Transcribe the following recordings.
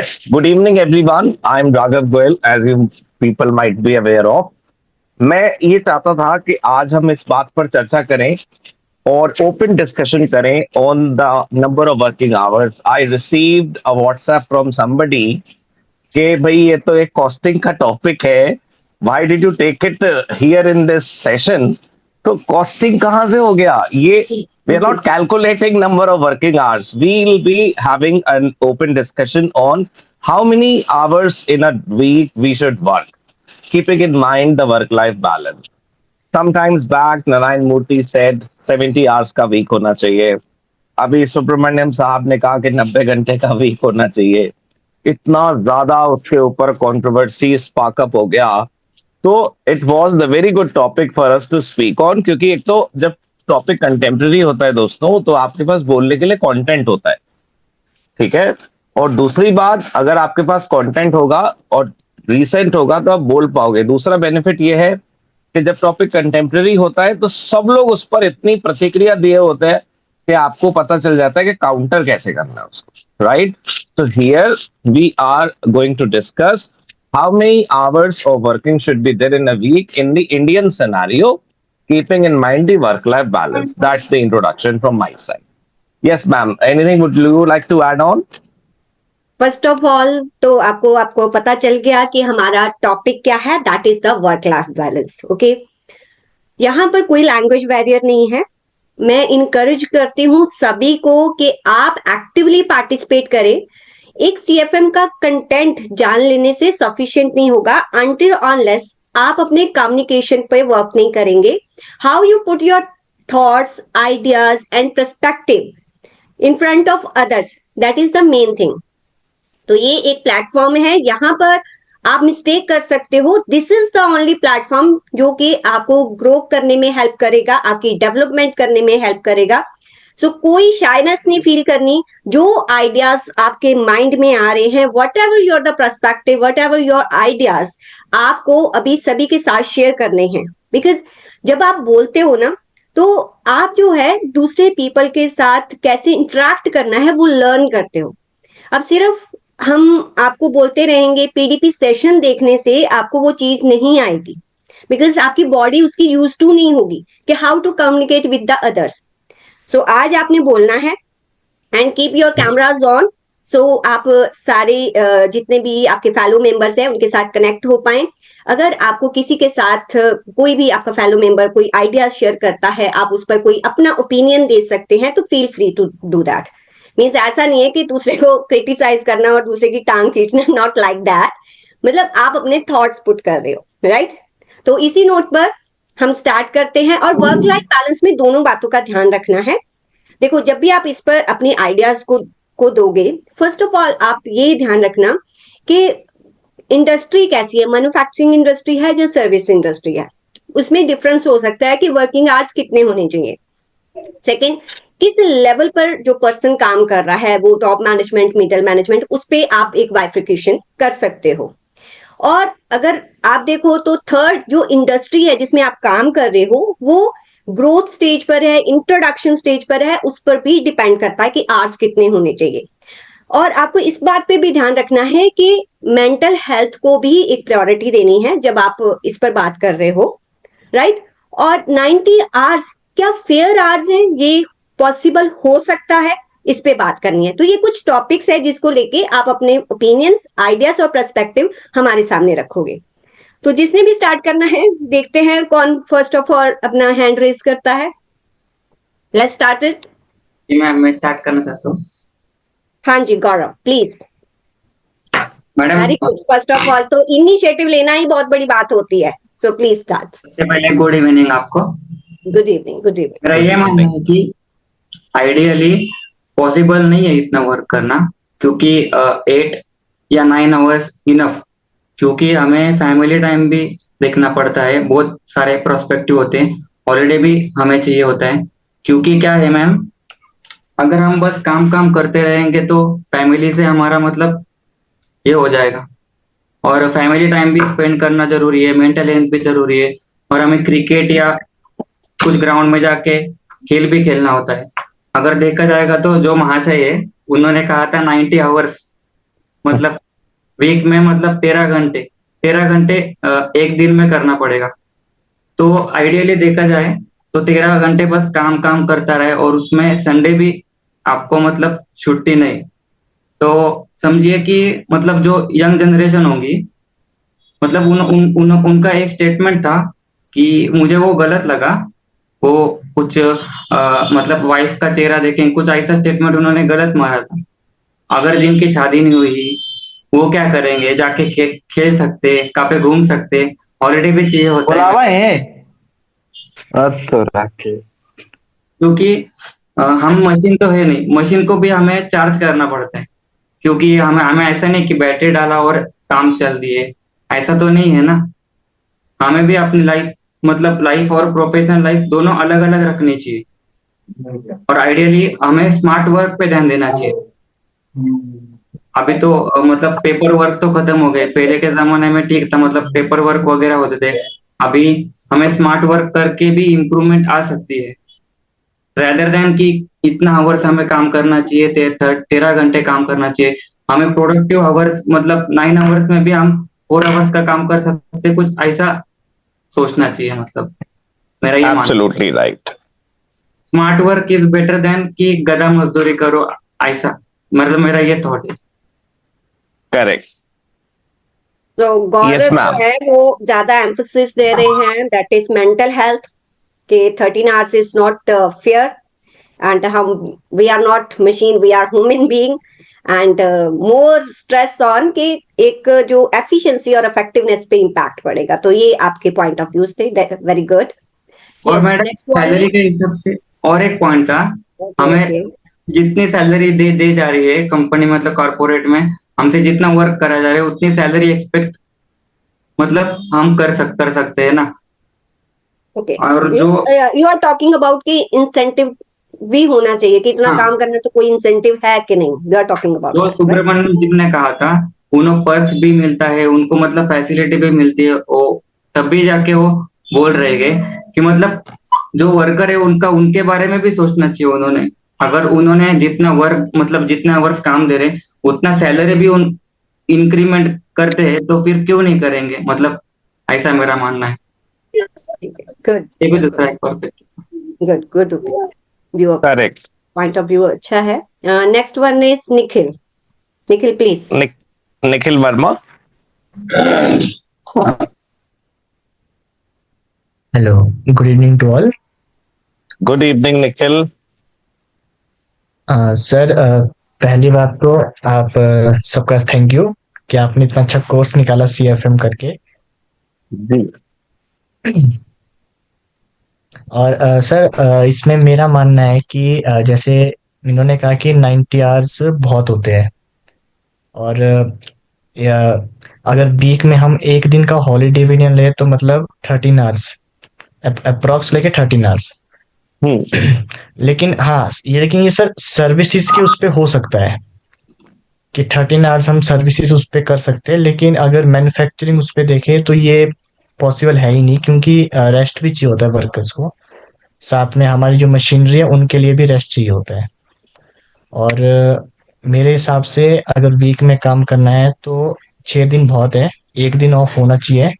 Good evening, everyone. I'm Raghav Goyal, as you people might be aware of. मैं ये चाहता था कि आज हम इस बात पर चर्चा करें और ओपन डिस्कशन करें on the number of working hours. I received a WhatsApp from somebody कि भाई ये तो एक कॉस्टिंग का टॉपिक है. Why did you take it here in this session? तो कॉस्टिंग कहाँ से हो गया ये? We are not calculating number of working hours. We will be having an open discussion on how many hours in a week we should work, keeping in mind the work-life balance. Sometimes back, Narayan Murthy said 70 hours का week होना चाहिए. अभी सुब्रमण्यम साहब ने कहा कि 90 घंटे का वीक होना चाहिए. इतना ज्यादा उसके ऊपर कंट्रोवर्सी स्पार्क अप हो गया. तो it was the very good topic for us to speak on, क्योंकि एक तो जब टॉपिक कंटेम्प्रेरी होता है दोस्तों, तो आपके पास बोलने के लिए कंटेंट होता है. ठीक है. और दूसरी बात, अगर आपके पास कंटेंट होगा और रिसेंट होगा तो आप बोल पाओगे. दूसरा बेनिफिट ये है कि जब टॉपिक कंटेम्प्रेरी होता है तो सब लोग उस पर इतनी प्रतिक्रिया दिए होते हैं कि आपको पता चल जाता है कि काउंटर कैसे करना है उसको. राइट. तो here we are going to discuss how many hours of working should be there in a week in the Indian scenario, keeping in mind the work-life balance. That's the introduction from my side. Yes, ma'am. Anything would you like to add on? First of all तो आपको आपको पता चल गया कि हमारा topic क्या है. That is the work life balance. Okay, यहाँ पर कोई लैंग्वेज बैरियर नहीं है. मैं इनकरेज करती हूँ सभी को कि आप एक्टिवली पार्टिसिपेट करें. एक सीएफएम का कंटेंट जान लेने से सफिशिएंट नहीं होगा अनटिल अनलेस आप अपने कम्युनिकेशन पे वर्क नहीं करेंगे. How you put your thoughts, ideas and perspective in front of others, that is the main thing. तो ये एक प्लेटफॉर्म है, यहाँ पर आप मिस्टेक कर सकते हो. This is the only platform जो कि आपको ग्रो करने में हेल्प करेगा, आपकी डेवलपमेंट करने में हेल्प करेगा. सो कोई शाइनेस नहीं फील करनी. जो आइडियाज आपके माइंड में आ रहे हैं, what ever your the perspective, what ever your ideas, आपको अभी सभी के साथ शेयर करने हैं. बिकॉज जब आप बोलते हो ना, तो आप जो है दूसरे पीपल के साथ कैसे इंटरेक्ट करना है वो लर्न करते हो. अब सिर्फ हम आपको बोलते रहेंगे, पीडीपी सेशन देखने से आपको वो चीज नहीं आएगी. बिकॉज आपकी बॉडी उसकी यूज टू नहीं होगी कि how to communicate with the others. So आज आपने बोलना है and keep your cameras on. So आप सारे जितने भी आपके फेलो मेंबर्स हैं उनके साथ कनेक्ट हो पाए. अगर आपको किसी के साथ कोई भी आपका फेलो मेंबर कोई आइडियाज शेयर करता है, आप उस पर कोई अपना ओपिनियन दे सकते हैं, तो feel free to do that. Means ऐसा नहीं है कि दूसरे को क्रिटिसाइज करना और दूसरे की टांग खींचना. Not like that. मतलब आप अपने थॉट्स पुट कर रहे हो. राइट. तो इसी नोट पर हम स्टार्ट करते हैं. और वर्क लाइफ बैलेंस में दोनों बातों का ध्यान रखना है. देखो, जब भी आप इस पर अपने आइडियाज को दोगे, फर्स्ट ऑफ ऑल आप ये ध्यान रखना कि इंडस्ट्री कैसी है, मैन्युफैक्चरिंग इंडस्ट्री है या सर्विस इंडस्ट्री है. उसमें डिफरेंस हो सकता है कि वर्किंग आवर्स कितने होने चाहिए. सेकेंड, किस लेवल पर जो पर्सन काम कर रहा है, वो टॉप मैनेजमेंट, मिडिल मैनेजमेंट, उस पे आप एक बाइफिकेशन कर सकते हो. और अगर आप देखो तो थर्ड जो इंडस्ट्री है जिसमें आप काम कर रहे हो, वो ग्रोथ स्टेज पर है, इंट्रोडक्शन स्टेज पर है, उस पर भी डिपेंड करता है कि आवर्स कितने होने चाहिए. और आपको इस बात पे भी ध्यान रखना है कि मेंटल हेल्थ को भी एक प्रायोरिटी देनी है जब आप इस पर बात कर रहे हो. राइट. और 90 आवर्स क्या फेयर आवर्स हैं, ये पॉसिबल हो सकता है, इस पे बात करनी है. तो ये कुछ टॉपिक्स है जिसको लेके आप अपने ओपिनियंस, आइडियाज और पर्सपेक्टिव हमारे सामने रखोगे. तो जिसने भी स्टार्ट करना है, देखते हैं कौन फर्स्ट ऑफ ऑल अपना हैंड रेज करता है. Let's start it. जी मैम, मैं स्टार्ट करना चाहता हूँ. हाँ जी, Gaurav please. Madam, very good. First of all तो इनिशिएटिव लेना ही बहुत बड़ी बात होती है. So please start. सबसे पहले गुड इवनिंग आपको. Good evening. Good evening. मेरा ये मानना है कि आइडियली पॉसिबल नहीं है इतना वर्क करना, क्योंकि 8 या 9 आवर्स इनफ. क्योंकि हमें फैमिली टाइम भी देखना पड़ता है, बहुत सारे प्रोस्पेक्टिव होते हैं, हॉलीडे भी हमें चाहिए होता है. क्योंकि क्या है मैम, अगर हम बस काम काम करते रहेंगे तो फैमिली से हमारा मतलब ये हो जाएगा. और फैमिली टाइम भी स्पेंड करना जरूरी है, मेंटल हेल्थ भी जरूरी है, और हमें क्रिकेट या कुछ ग्राउंड में जाके खेल भी खेलना होता है. अगर देखा जाएगा तो जो महाशय है उन्होंने कहा था 90 आवर्स, मतलब वीक में मतलब 13 घंटे एक दिन में करना पड़ेगा। तो आइडियली देखा जाए तो 13 घंटे बस काम काम करता रहे और उसमें संडे भी आपको मतलब छुट्टी नहीं। तो समझिए कि मतलब जो यंग जनरेशन होगी, मतलब उनका एक स्टेटमेंट था कि मुझे वो गलत लगा। वो कुछ मतलब वाइफ का चेहरा देखें, कुछ ऐसा स्टेटमेंट उन्होंने गलत मारा था। अगर जिनकी शादी नहीं हुई वो क्या करेंगे, जाके खेल सकते, कहाँ पे घूम सकते, हॉलिडे भी चाहिए होता है। बुलावा है तो रखे। क्योंकि हम मशीन तो है नहीं, मशीन को भी हमें चार्ज करना पड़ता है। क्योंकि हमें हमें ऐसा नहीं कि बैटरी डाला और काम चल दिए, ऐसा तो नहीं है ना। हमें भी अपनी लाइफ, मतलब लाइफ और प्रोफेशनल लाइफ दोनों अलग अलग रखनी चाहिए। और आइडियली हमें स्मार्ट वर्क पे ध्यान देना चाहिए। अभी तो मतलब पेपर वर्क तो खत्म हो गए, पहले के जमाने में ठीक था, मतलब पेपर वर्क वगैरह होते थे। अभी हमें स्मार्ट वर्क करके भी इम्प्रूवमेंट आ सकती है। रेदर देन कि इतना आवर्स हमें काम करना चाहिए, 13 घंटे काम करना चाहिए। हमें प्रोडक्टिव आवर्स मतलब 9 आवर्स में भी हम 4 आवर्स का काम कर सकते, कुछ ऐसा सोचना चाहिए। मतलब मेरा ये मानना है। Absolutely right. Smart work is better than कि गधा मजदूरी करो, ऐसा मतलब मेरा ये थॉट है। करेक्ट। तो यस गौरव जो मैम। है वो ज्यादा एम्फोसिस दे रहे हैं, दैट इज मेंटल हेल्थ, कि 13 hours is not fair, and हम we are not machine, we are human being, and more stress on कि एक जो एफिशिएंसी और इफेक्टिवनेस पे इम्पैक्ट पड़ेगा। तो ये आपके पॉइंट ऑफ व्यूज थे, वेरी गुड। और yes, madam next one salary is, के हिसाब से और एक पॉइंट था, ओके हमें ओके, जितनी सैलरी दे जा रही है कंपनी, मतलब कॉर्पोरेट में हमसे जितना वर्क करा जा रहा है उतनी सैलरी एक्सपेक्ट मतलब हम कर सकते हैं ना। ओके, और जो यू आर टॉकिंग अबाउट कि इंसेंटिव भी होना चाहिए कि इतना हाँ, काम करना, तो कोई इंसेंटिव है कि नहीं, यू आर टॉकिंग अबाउट जो दैट, राइट? सुब्रमण्यम जी ने कहा था, उन्हें पर्क्स भी मिलता है, उनको मतलब फैसिलिटी भी मिलती है, वो तब भी जाके वो बोल रहे हैं कि मतलब जो वर्कर है उनका, उनके बारे में भी सोचना चाहिए उन्होंने। अगर उन्होंने जितना वर्क मतलब जितना वर्ष काम दे रहे उतना सैलरी भी उन इंक्रीमेंट करते हैं, तो फिर क्यों नहीं करेंगे, मतलब ऐसा मेरा मानना है। गुड ये भी दूसरा एक perfect. Good good, view, correct. Point of view अच्छा है। Next one is Nikhil, Nikhil please. Nikhil Verma. Hello, good evening to all. Good evening Nikhil. Sir, पहली बात तो आप सबका थैंक यू कि आपने इतना अच्छा कोर्स निकाला CFM करके। जी। और सर, इसमें मेरा मानना है कि जैसे इन्होंने कहा कि 90 आवर्स बहुत होते हैं, और या अगर वीक में हम एक दिन का हॉलीडे भी नहीं ले तो मतलब 13 आवर्स, अप्रोक्स लेके 13 आवर्स। लेकिन हाँ, लेकिन ये सर सर्विसेज के उस पे हो सकता है कि 13 आवर्स हम सर्विसेज उस पे कर सकते हैं, लेकिन अगर मैन्युफैक्चरिंग उस पे देखें तो ये पॉसिबल है ही नहीं, क्योंकि रेस्ट भी चाहिए होता है वर्कर्स को। साथ में हमारी जो मशीनरी है उनके लिए भी रेस्ट चाहिए होता है। और मेरे हिसाब से अगर वीक में काम करना है तो 6 दिन बहुत है, एक दिन ऑफ होना चाहिए।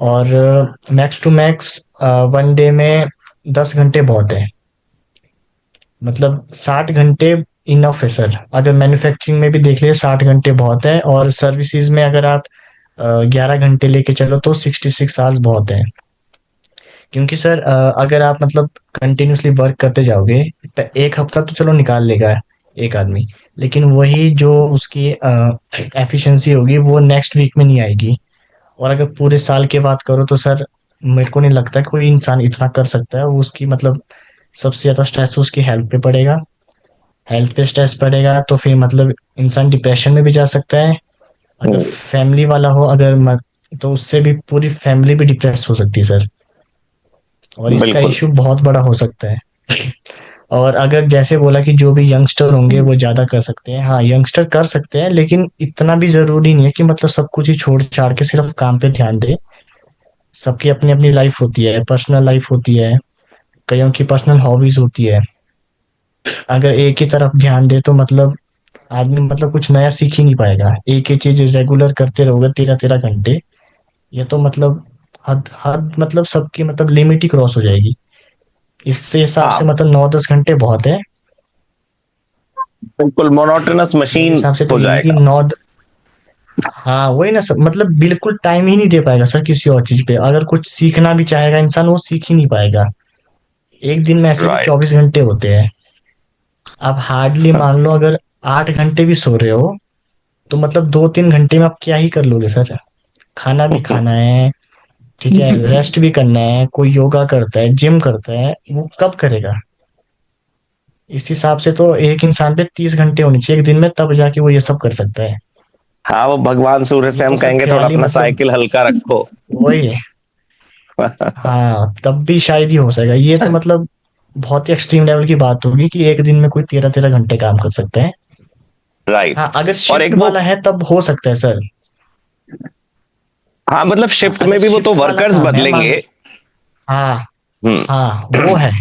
और मैक्स टू मैक्स 1 डे में 10 घंटे बहुत है, मतलब 60 घंटे इनफ है सर। अगर मैन्युफैक्चरिंग में भी देख लिए 60 घंटे बहुत है, और सर्विसेज में अगर आप 11 घंटे लेके चलो तो 66 आवर्स बहुत है। क्योंकि सर अगर आप मतलब कंटिन्यूसली वर्क करते जाओगे तो एक हफ्ता तो चलो निकाल लेगा एक आदमी, लेकिन वही जो उसकी एफिशिएंसी होगी वो नेक्स्ट वीक में नहीं आएगी। और अगर पूरे साल की बात करो तो सर मेरे को नहीं लगता कोई इंसान इतना कर सकता है। वो उसकी मतलब सबसे ज्यादा स्ट्रेस उसकी हेल्थ पे पड़ेगा। हेल्थ पे स्ट्रेस पड़ेगा तो फिर मतलब इंसान डिप्रेशन में भी जा सकता है। अगर फैमिली वाला हो अगर मत, तो उससे भी पूरी फैमिली भी डिप्रेस हो सकती है सर, और इसका बिल्कुल। इशू बहुत बड़ा हो सकता है। और अगर जैसे बोला कि जो भी यंगस्टर होंगे वो ज्यादा कर सकते हैं, हाँ यंगस्टर कर सकते हैं, लेकिन इतना भी जरूरी नहीं है कि मतलब सब कुछ ही छोड़ छाड़ के सिर्फ काम पे ध्यान दे। सबकी अपनी अपनी लाइफ होती है, पर्सनल लाइफ होती है, कईयों की पर्सनल हॉबीज होती है। अगर एक ही तरफ ध्यान दे तो मतलब आदमी मतलब कुछ नया सीख ही नहीं पाएगा। एक ही चीज रेगुलर करते रहोगे 13-13 घंटे, ये तो मतलब हद हद मतलब सबकी मतलब लिमिट ही क्रॉस हो जाएगी। इससे हिसाब से हाँ, मतलब 9-10 घंटे बहुत है। बिल्कुल मोनोटोनस मेरे मशीन हिसाब से तो हो यही कि जाएगा। हाँ वही ना सर, मतलब बिल्कुल टाइम ही नहीं दे पाएगा सर किसी और चीज पे। अगर कुछ सीखना भी चाहेगा इंसान, वो सीख ही नहीं पाएगा। एक दिन में ऐसे भी राइट। 24 घंटे होते हैं। आप हार्डली मान लो अगर 8 घंटे भी सो रहे हो, तो मतलब 2-3 घंटे में आप क्या ही कर लोगे सर। खाना भी खाना है, ठीक है, रेस्ट भी करना है। कोई योगा करता है, जिम करता है, वो कब करेगा? इस हिसाब से तो एक इंसान पे 30 घंटे होनी चाहिए एक दिन में, तब जाके वो ये सब कर सकता है। हाँ, वो भगवान सूर्य से ये तो हम सर कहेंगे थोड़ा ख्याल ही अपना मतलब साइकिल हल्का रखो। वही है। हाँ तब भी शायद ही हो सकेगा। ये तो मतलब बहुत ही एक्सट्रीम लेवल की बात होगी कि एक दिन में कोई 13-13 घंटे काम कर सकता है। हाँ राइट। अगर और शिफ्ट एक वो, वाला है तब हो सकता है सर। हाँ मतलब हाँ शिफ्ट अगर में भी वो तो शिफ्ट वाला वर्कर्स काम है मान, बदलेंगे। हाँ हम्म। हाँ वो है।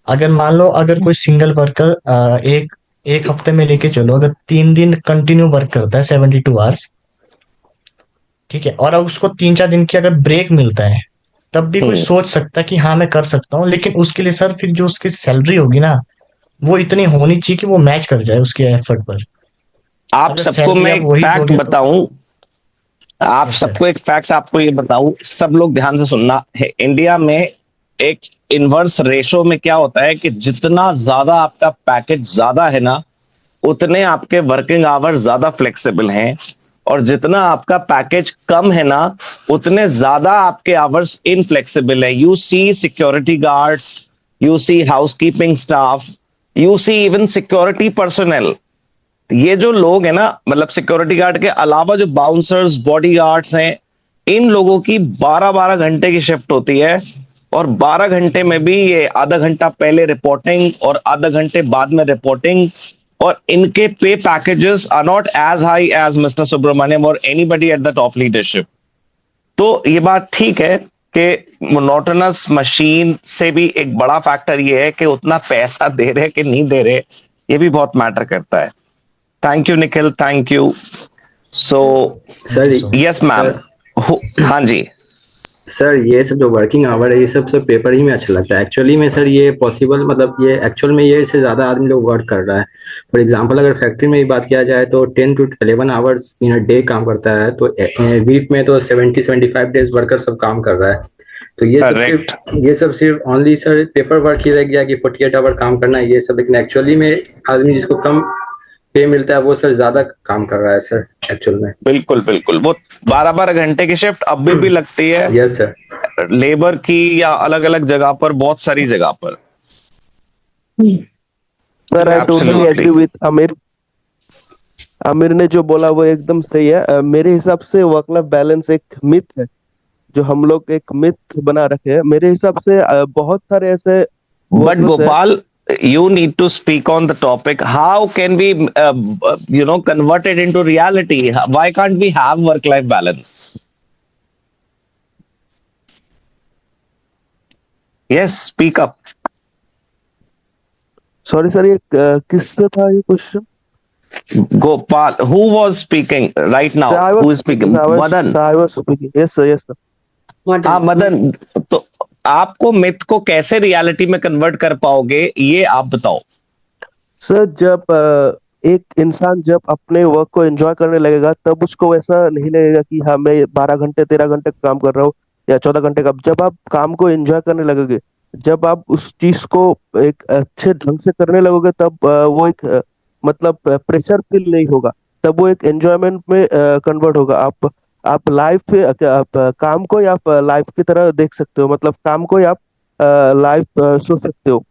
अगर मान लो अगर कोई सिंगल वर्कर एक एक हफ्ते में लेके चलो, अगर 3 दिन कंटिन्यू वर्क करता है 72 आवर्स, ठीक है, और अब उसको 3-4 दिन की अगर ब्रेक मिलता है, तब भी कोई हम्म। सोच सकता है कि हाँ मैं कर सकता हूँ। लेकिन उसके लिए सर फिर जो उसकी सैलरी होगी ना, वो इतनी होनी चाहिए कि वो मैच कर जाए उसके एफर्ट पर। आप अगर सबको सैलरी मैं आप एक वही फैक्ट दोगे तो। बताऊं, आप यस सर। सबको एक फैक्ट आपको ये बताऊं, सब लोग ध्यान से सुनना है। इंडिया में एक इनवर्स रेशो में क्या होता है कि जितना ज्यादा आपका पैकेज ज्यादा है ना, उतने आपके वर्किंग आवर्स ज्यादा फ्लेक्सिबल हैं। और जितना आपका पैकेज कम है ना, उतने ज्यादा आपके आवर्स इनफ्लेक्सिबल है। You see security guards, you see housekeeping staff, you see even security personal. ये जो लोग हैं ना, मतलब सिक्योरिटी गार्ड के अलावा जो बाउंसर्स बॉडी गार्ड्स हैं, इन लोगों की 12-12 घंटे की शिफ्ट होती है। और 12 घंटे में भी ये आधा घंटा पहले रिपोर्टिंग और आधा घंटे बाद में रिपोर्टिंग। और इनके pay packages are not as high as mister Subramaniam और anybody at the top leadership. तो ये बात ठीक है कि मोनोटोनस मशीन से भी एक बड़ा फैक्टर ये है कि उतना पैसा दे रहे कि नहीं दे रहे, ये भी बहुत मैटर करता है। Thank you Nikhil, thank you. So thank sir you so much. Yes ma'am. Sir हाँ जी। सर ये सब जो वर्किंग आवर है ये सब पेपर ही में अच्छा लगता है एक्चुअली में सर। ये पॉसिबल मतलब ये एक्चुअल में ये इससे ज्यादा आदमी लोग वर्क कर रहा है। फॉर एग्जांपल अगर फैक्ट्री में ही बात किया जाए तो 10 to 11 hours in a day काम करता है, तो वीक में तो 70-75 डेज वर्कर सब काम कर रहा है। तो करेक्ट। ये सब सिर्फ ओनली सर पेपर वर्क ही रह गया कि 48 आवर काम करना है ये सब, लेकिन एक्चुअली में आदमी जिसको कम पे मिलता है वो सर ज्यादा काम कर रहा है सर एक्चुअल में। बिल्कुल बिल्कुल, वो 12-12 घंटे की शिफ्ट अभी भी लगती है यस सर। लेबर की, या अलग अलग जगह पर, बहुत सारी जगह पर। Sir I totally absolutely. Agree with Aamir. Aamir ने जो बोला वो एकदम सही है। मेरे हिसाब से वर्क लाइफ बैलेंस एक मिथ है, जो हम लोग एक मिथ बना रखे हैं। मेरे हिसाब से बहुत सारे ऐसे बट वर्कर्स है। Gopal, you need to speak on the topic. How can we convert it into reality? Why can't we have work life balance? Yes, speak up. Sorry sir, ये किससे था ये question? Gopal, who was speaking right now? I Who was is speaking? Speaking, Madan. I was speaking. Yes sir, yes sir. हाँ मदन। मदन, तो आपको myth को कैसे reality में कन्वर्ट कर पाओगे, ये आप बताओ। सर जब एक इंसान जब अपने वर्क को एंजॉय करने लगेगा, तब उसको ऐसा नहीं लगेगा कि हाँ मैं 12 घंटे 13 घंटे काम कर रहा हूँ या 14 घंटे का। जब आप काम को एंजॉय करने लगोगे, जब आप उस चीज को एक अच्छे ढंग से करने लगोगे, तब वो एक मतलब प्रेशर फील नहीं होगा। तब वो एक एंजॉयमेंट में कन्वर्ट होगा। आप लाइफ पे आप काम को या आप लाइफ की तरह देख सकते हो। मतलब काम को या आप लाइफ सोच सकते हो।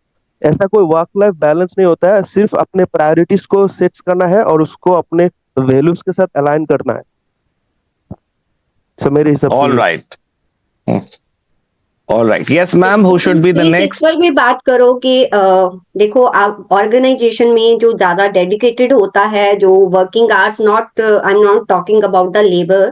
ऐसा कोई वर्क लाइफ बैलेंस नहीं होता है। सिर्फ अपने प्रायोरिटीज को सेट करना है और उसको अपने वैल्यूज के साथ अलाइन करना है। सो मेरे हिसाब से ऑल ये। Right, all right. Yes ma'am, who should be the please इस नेक्स्ट? पर भी बात करो कि देखो आप ऑर्गेनाइजेशन में जो ज्यादा डेडिकेटेड होता है, जो working hours, not I am not talking about the labour,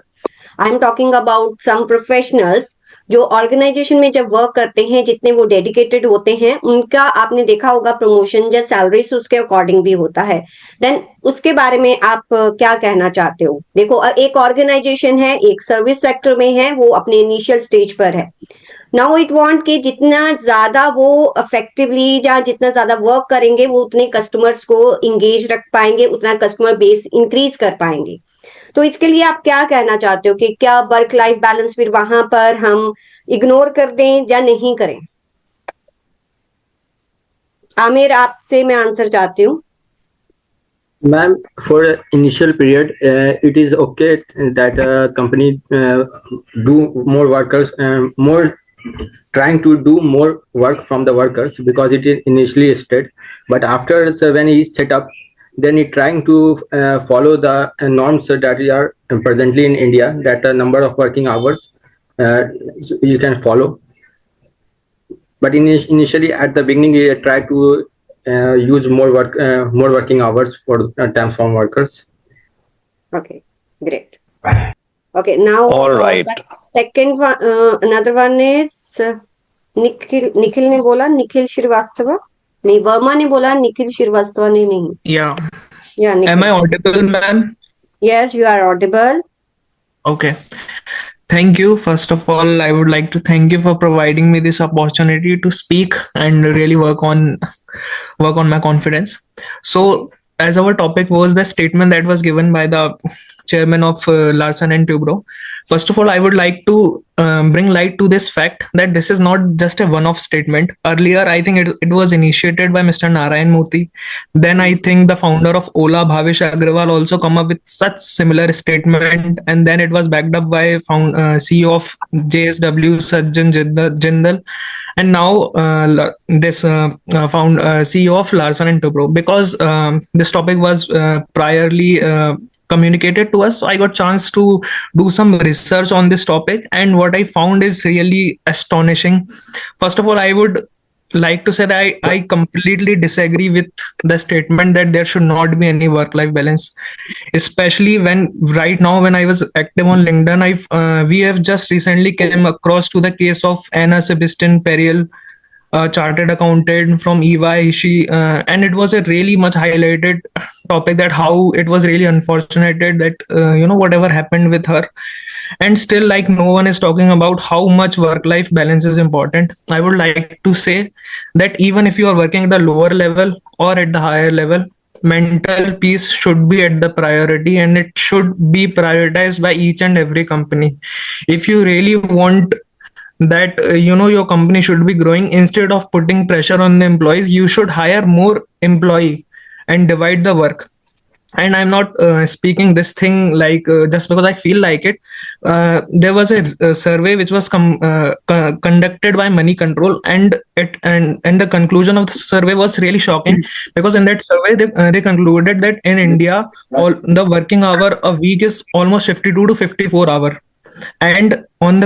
I am talking about some professionals जो ऑर्गेनाइजेशन में जब वर्क करते हैं, जितने वो डेडिकेटेड होते हैं, उनका आपने देखा होगा प्रमोशन या सैलरीज उसके अकॉर्डिंग भी होता है। देन उसके बारे में आप क्या कहना चाहते हो? देखो एक ऑर्गेनाइजेशन है, एक सर्विस सेक्टर में है, वो अपने इनिशियल स्टेज पर है। नाउ इट वांट कि जितना ज्यादा वो इफेक्टिवली या जितना ज्यादा वर्क करेंगे, वो उतने कस्टमर्स को इंगेज रख पाएंगे, उतना कस्टमर बेस इंक्रीज कर पाएंगे। तो इसके लिए आप क्या कहना चाहते हो कि क्या वर्क लाइफ बैलेंस फिर वहां पर हम इग्नोर कर दें या नहीं करें? आमिर, आपसे मैं आंसर चाहती हूँ। Ma'am, for initial period, it is okay that a company do more workers, more trying to do more work from the workers because it is initially state. But after when he set up, then he trying to follow the norms that are presently in India, that a number of working hours you can follow. But initially at the beginning, he tried to use more working hours for time from workers. Okay, great. Okay, now All right. second one, another one is Nikhil ने बोला, निखिल श्रीवास्तव नहीं, वर्मा ने बोला, निखिल श्रीवास्तव ने नहीं। Yeah. Yeah, Am Nikhil. I audible, ma'am? Yes, you are audible. Okay. Thank you. First of all, I would like to thank you for providing me this opportunity to speak and really work on my confidence. So, as our topic was the statement that was given by the chairman of Larsen and Toubro. First of all, I would like to bring light to this fact that this is not just a one-off statement. Earlier, I think it was initiated by Mr. Narayan Murthy. Then I think the founder of Ola, Bhavish Agrawal, also come up with such similar statement, and then it was backed up by CEO of JSW, Sajjan Jindal, and now this CEO of Larsen and Toubro. Because this topic was priorly communicated to us, so I got chance to do some research on this topic, and what I found is really astonishing. First of all, I would like to say that I completely disagree with the statement that there should not be any work-life balance, especially when right now when I was active on LinkedIn, we have just recently came across to the case of Anna Sebastian Periel, chartered accountant from EY. And it was a really much highlighted topic, that how it was really unfortunate that whatever happened with her, and still like no one is talking about how much work-life balance is important. I would like to say that even if you are working at the lower level or at the higher level, mental peace should be at the priority, and it should be prioritized by each and every company. If you really want that your company should be growing, instead of putting pressure on the employees, you should hire more employee and divide the work. And I'm not speaking this thing like just because I feel like it. There was a survey which was conducted by Money Control, and the conclusion of the survey was really shocking, because in that survey they concluded that in India all the working hour a week is almost 52 to 54 hour, and on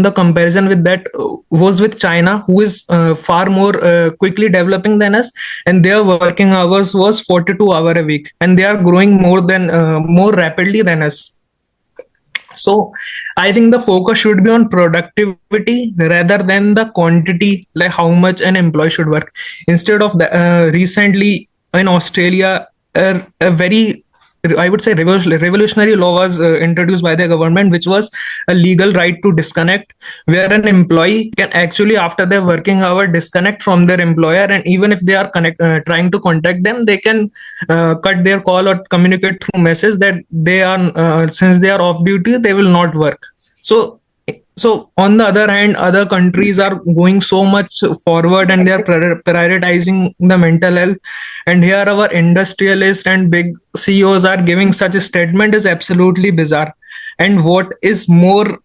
the comparison with that was with China, who is far more quickly developing than us, and their working hours was 42 hour a week, and they are growing more rapidly than us. So I think the focus should be on productivity rather than the quantity, like how much an employee should work. Instead of the recently in Australia, a very, I would say, revolutionary law was introduced by the government, which was a legal right to disconnect, where an employee can actually, after their working hour, disconnect from their employer, and even if they are trying to contact them, they can cut their call or communicate through message that they are since they are off duty, they will not work. So on the other hand, other countries are going so much forward, and they are prioritizing the mental health. And here our industrialists and big CEOs are giving such a statement is absolutely bizarre. And what is more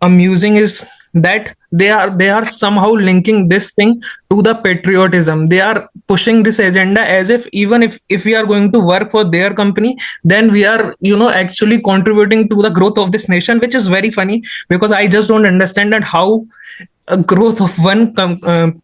amusing is that they are somehow linking this thing to the patriotism. They are pushing this agenda as if even if we are going to work for their company, then we are actually contributing to the growth of this nation, which is very funny, because I just don't understand that how growth of one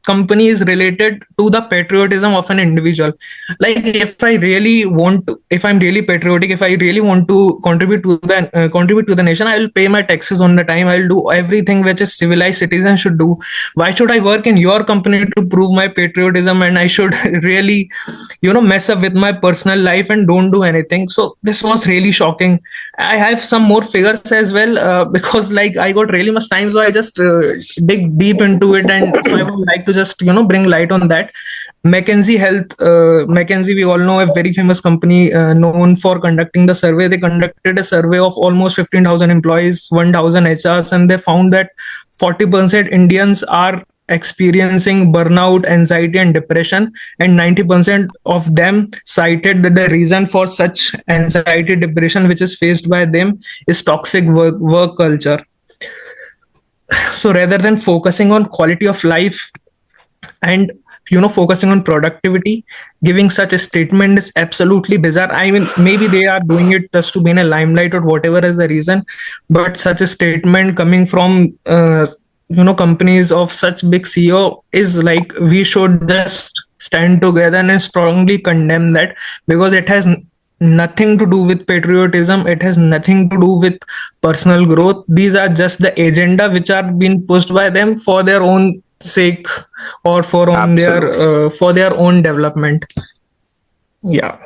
company is related to the patriotism of an individual. Like if I really want to, if I'm really patriotic, if I really want to contribute to the nation, I will pay my taxes on the time. I will do everything which a civilized citizen should do. Why should I work in your company to prove my patriotism, and I should really, mess up with my personal life and don't do anything? So this was really shocking. I have some more figures as well, because like I got really much time, so I just dig deep into it, and so I would like to just bring light on that. McKinsey Health, McKinsey, we all know, a very famous company known for conducting the survey. They conducted a survey of almost 15,000 employees, 1,000 HRs, and they found that 40% Indians are experiencing burnout, anxiety, and depression, and 90% of them cited that the reason for such anxiety, depression, which is faced by them, is toxic work culture. So rather than focusing on quality of life and focusing on productivity, giving such a statement is absolutely bizarre. I mean, maybe they are doing it just to be in a limelight or whatever is the reason, but such a statement coming from companies of such big CEO is like, we should just stand together and strongly condemn that, because it has nothing to do with patriotism. It has nothing to do with personal growth. These are just the agenda which are being pushed by them for their own sake, or for their own development. Yeah.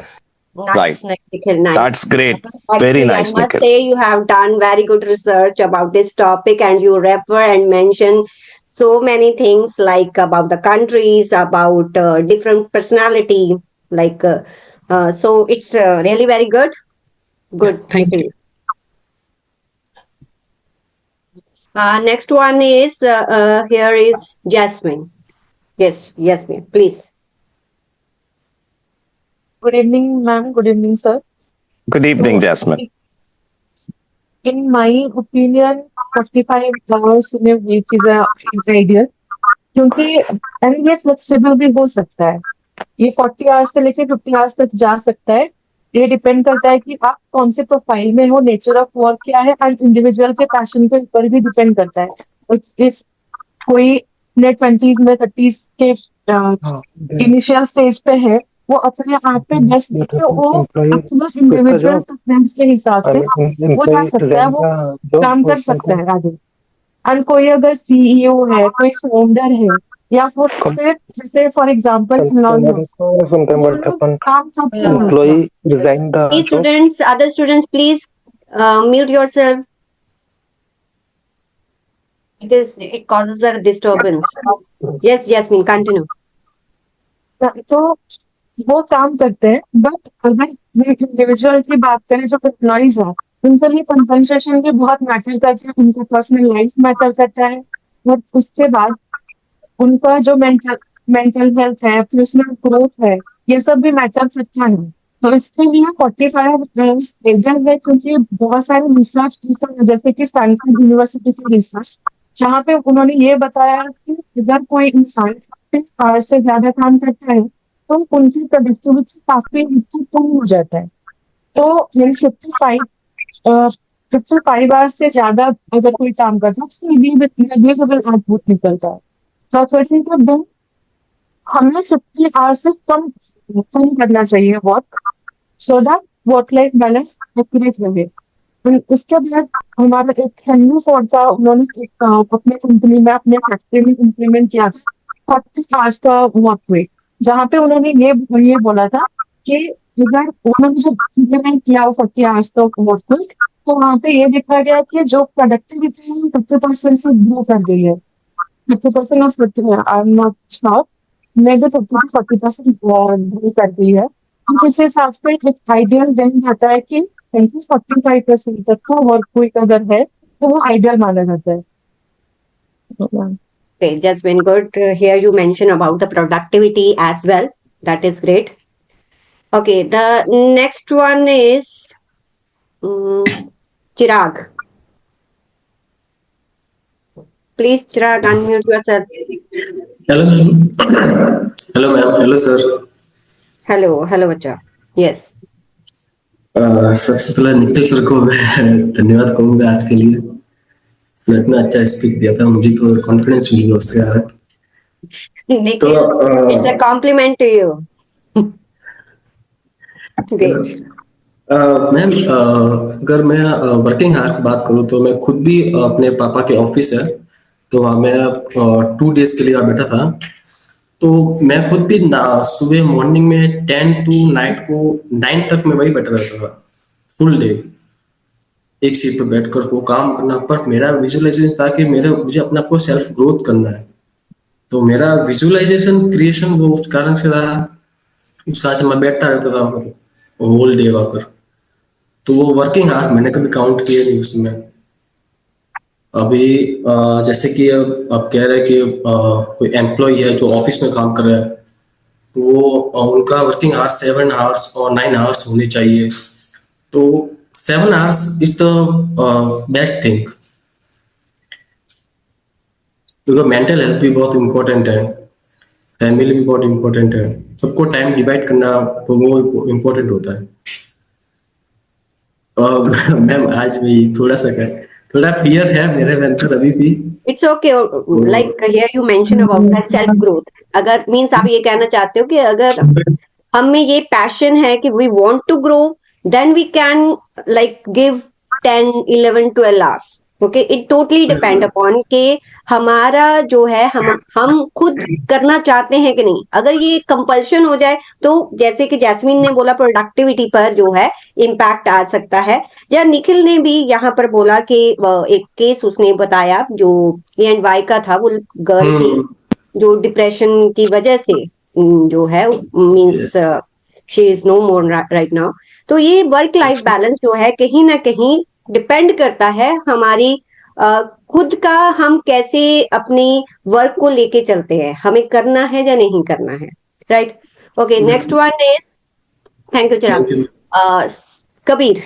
Nice, Nikhil, nice. That's great. Actually, Very nice, I must Nikhil. say you have done very good research about this topic, and you refer and mention so many things, like about the countries, about different personality, like so it's really very good. Good. Thank Nikhil. Next one is here is Jasmine. Yes, Jasmine, please. Good evening, ma'am. Good evening, sir. Good evening, Jasmine. In my opinion, 45 hours in a week is ideal, क्योंकि and ये flexible भी हो सकता है. ये 40 hours से लेके 50 hours तक जा सकता है. ये डिपेंड करता है कि आप कौन से प्रोफाइल में हो, नेचर ऑफ वर्क क्या है, एंड इंडिविजुअल के पैशन के ऊपर भी डिपेंड करता है. इफ कोई अपने 20s में 30s के इनिशियल स्टेज पे है, वो अपने आप पे बेस्ट देखे, वो अपना इंडिविजुअल प्रेफरेंस के हिसाब से वो जा सकता है, वो काम कर सकता है आगे. एंड कोई अगर सीईओ है, कोई फाउंडर है, या फिर जैसे फॉर एग्जांपल काम करते हैं. Please, students, other students, please mute yourself. It causes a disturbance. Yes, Jasmine, continue. तो वो काम करते हैं, बट अगर इंडिविजुअल की बात करें, जो एम्प्लॉइज है, उनके लिए कंपनसेशन भी बहुत मैटर करता है, उनका पर्सनल लाइफ मैटर करता है, और उसके बाद उनका जो मेंटल हेल्थ है, पर्सनल ग्रोथ है, ये सब भी मैटर करता है. तो इसके लिए 45 आवर्स एजेंट है, क्योंकि बहुत सारे रिसर्च, जैसे कि स्टैनफोर्ड यूनिवर्सिटी की रिसर्च, जहाँ पे उन्होंने ये बताया कि अगर कोई इंसान 30 आवर्स से ज्यादा काम करता है, तो उनकी प्रोडक्टिविटी काफी कम हो जाता है. तो 55 आवर्स से ज्यादा अगर कोई काम करता है, तो रिड्यूसिबल आउटपुट निकलता है. तो अकॉर्डिंग टू देम हमें 50 आवर्स से कम करना चाहिए work, so that work life balance accurate रहे. उसके बाद हमारा एक हेनरी फोर्ड का, उन्होंने अपने कंपनी में, अपने फैक्ट्री में इम्प्लीमेंट किया था 40 आवर्स का वर्क वीक, जहाँ पे उन्होंने ये बोला था कि अगर उन्होंने जब इम्प्लीमेंट किया 40 आवर्स का वर्क वीक, तो वहाँ पे ये देखा गया कि जो प्रोडक्टिविटी है 50% से ग्रो कर गई है. 50% of 40, I am not sure, मेरे 40% ग्रो कर गई है. जिस हिसाब से एक आइडियल रेंज आता है कि 45% तक का वर्क वीक अगर है, तो वो आइडियल माना जाता है. Okay, Jasmine, good. Here you mention about the productivity as well. That is great. Okay, the next one is Chirag. Please, Chirag, unmute yourself. Hello, ma'am. Hello, ma'am. Hello, sir. Hello, Bacha. Yes. सबसे पहले Nikhil sir को मैं धन्यवाद कहूंगा आज के लिए. मैं इतना अच्छा स्पीक दिया था, मुझे तो कॉन्फिडेंस फील हुआ उसके बाद। तो देखिए, it's a compliment to you. Great. Ma'am, अगर मैं वर्किंग आवर की बात करूँ तो मैं खुद भी अपने पापा के ऑफिस है, तो वहाँ मैं 2 डेज के लिए वहाँ बैठा था। तो मैं खुद भी सुबह मॉर्निंग में 10 टू नाइट को 9 तक मैं वही बैठा रहता था, फुल डे एक सीट पर बैठकर को काम करना। पर मेरा विजुअलाइजेशन था कि मुझे अपने आप को सेल्फ ग्रोथ करना है। तो मेरा विजुअलाइजेशन क्रिएशन वो उस कारण से था, उस कारण से मैं बैठता रहता था होल डे वहाँ पर। तो वो वर्किंग आवर मैंने कभी काउंट किए नहीं उसमें। अभी जैसे कि अब आप कह रहे हैं कि कोई एम्प्लॉय है जो ऑफिस में काम कर रहा है, तो वो उनका वर्किंग आवर्स 7 आवर्स और 9 आवर्स होने चाहिए। तो 7 hours is the best thing, क्योंकि मेंटल हेल्थ भी बहुत इम्पोर्टेंट है, फैमिली भी बहुत इम्पोर्टेंट है, सबको टाइम डिवाइड करना तो वो इम्पोर्टेंट होता है। मैम आज भी थोड़ा फियर है मेरे अंदर अभी भी। It's okay. Like here you mention about that self growth. अगर मीन्स आप ये कहना चाहते हो कि अगर हम में ये पैशन है कि we want to grow, then we can like give 10 11 12 hours. Okay, it totally depend upon के हमारा जो है हम खुद करना चाहते हैं कि नहीं। अगर ये कंपल्शन हो जाए तो जैसे कि जैस्मीन ने बोला, प्रोडक्टिविटी पर जो है इम्पैक्ट आ सकता है। या निखिल ने भी यहाँ पर बोला कि एक केस उसने बताया जो E&Y का था, वो गर्ल थी जो डिप्रेशन की वजह से जो है means she is no more right now. तो ये वर्क लाइफ बैलेंस जो है कहीं ना कहीं डिपेंड करता है हमारी खुद का, हम कैसे अपनी वर्क को लेके चलते हैं, हमें करना है या नहीं करना है। Right. Okay, next one is, thank you Chirag. Kabir,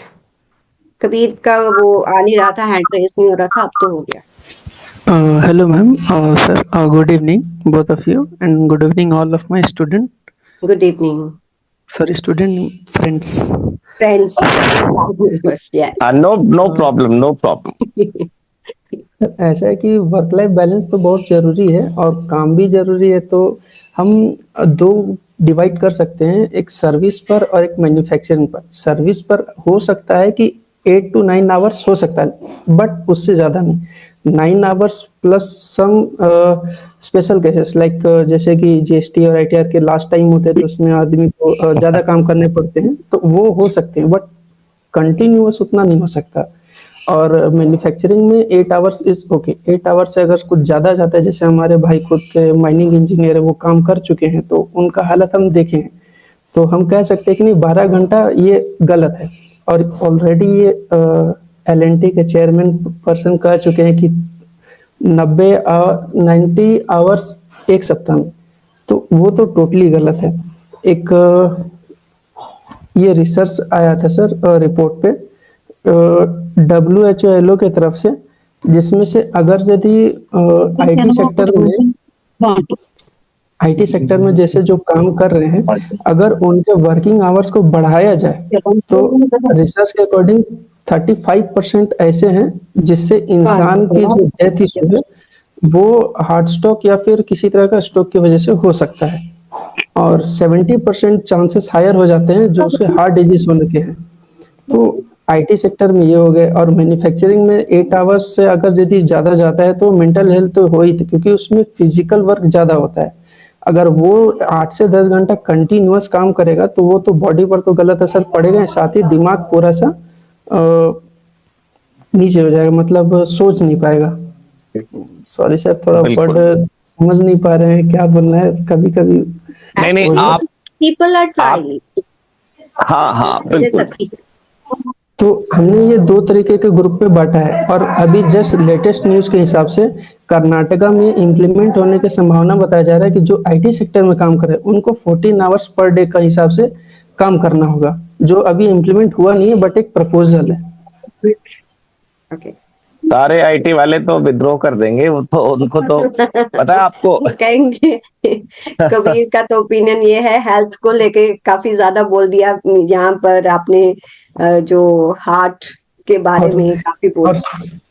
Kabir का वो आ नहीं रहा था, हैंड रेस नहीं हो रहा था, अब तो हो गया। Hello, ma'am. Sir, good evening, both of you, and good evening, all of my student. Good evening Sorry, student friends. Friends. No problem, no problem. ऐसा है कि वर्क लाइफ बैलेंस तो बहुत ज़रूरी है और काम भी ज़रूरी है, तो हम दो डिवाइड कर सकते हैं, एक सर्विस पर और एक मैन्युफैक्चरिंग पर। सर्विस पर हो सकता है कि 8 to 9 आवर्स हो सकता है, बट उससे ज़्यादा नहीं। 9 hours plus some special cases like जैसे कि GST और ITR के लास्ट टाइम होते हैं, तो उसमें आदमी को ज़्यादा काम करने पड़ते हैं, तो वो हो सकते हैं, बट कंटिन्यूअस उतना नहीं हो सकता। और मैन्युफैक्चरिंग में 8 आवर्स इज ओके। 8 आवर्स से अगर कुछ ज़्यादा जाता है, जैसे हमारे भाई खुद के माइनिंग इंजीनियर है, वो काम कर चुके हैं, तो उनका हालत हम देखे हैं, तो हम कह सकते हैं कि नहीं 12 घंटा ये गलत है। और ऑलरेडी ये LNT के चेयरमैन पर्सन कह चुके हैं कि 90 आवर्स एक सप्ताह में, तो वो तो टोटली गलत है। एक ये रिसर्च आया था सर रिपोर्ट पे WHO LO की तरफ से, जिसमें से अगर यदि IT सेक्टर में जैसे जो काम कर रहे हैं, अगर उनके वर्किंग आवर्स को बढ़ाया जाए, तो रिसर्च के अकॉर्डिंग 35% ऐसे हैं जिससे इंसान की जो डेथ इशू है वो हार्ट स्ट्रोक या फिर किसी तरह का स्ट्रोक की वजह से हो सकता है, और 70% चांसेस हायर हो जाते हैं जो उसके हार्ट डिजीज होने के हैं। तो IT सेक्टर में ये हो गए। और मैन्युफैक्चरिंग में 8 आवर्स से अगर यदि ज़्यादा जाता है तो मेंटल हेल्थ तो हो ही, क्योंकि उसमें फिजिकल वर्क ज़्यादा होता है। अगर वो 8 से 10 घंटा कंटिन्यूअस काम करेगा तो वो तो बॉडी पर तो गलत असर पड़ेगा, साथ ही दिमाग पूरा सा नीचे हो जाएगा, मतलब सोच नहीं पाएगा। सॉरी सर, थोड़ा वर्ड समझ नहीं पा रहे हैं क्या बोलना है कभी कभी। नहीं आप पीपल आर ट्राइंग। हाँ बिल्कुल। तो हमने ये 2 तरीके के ग्रुप में बांटा है, और अभी जस्ट लेटेस्ट न्यूज के हिसाब से कर्नाटका में इम्प्लीमेंट होने की संभावना बताया जा रहा है कि जो IT सेक्टर में काम कर रहे हैं उनको 14 आवर्स पर डे का हिसाब से काम करना होगा, जो अभी इम्प्लीमेंट हुआ नहीं है, बट एक प्रपोजल है। ओके, सारे IT वाले तो विद्रोह कर देंगे, वो तो उनको तो पता है आपको। कहेंगे। कबीर का तो ओपिनियन ये है, हेल्थ को लेके काफी ज्यादा बोल दिया। यहाँ पर आपने जो हार्ट के बारे और में काफी बोल और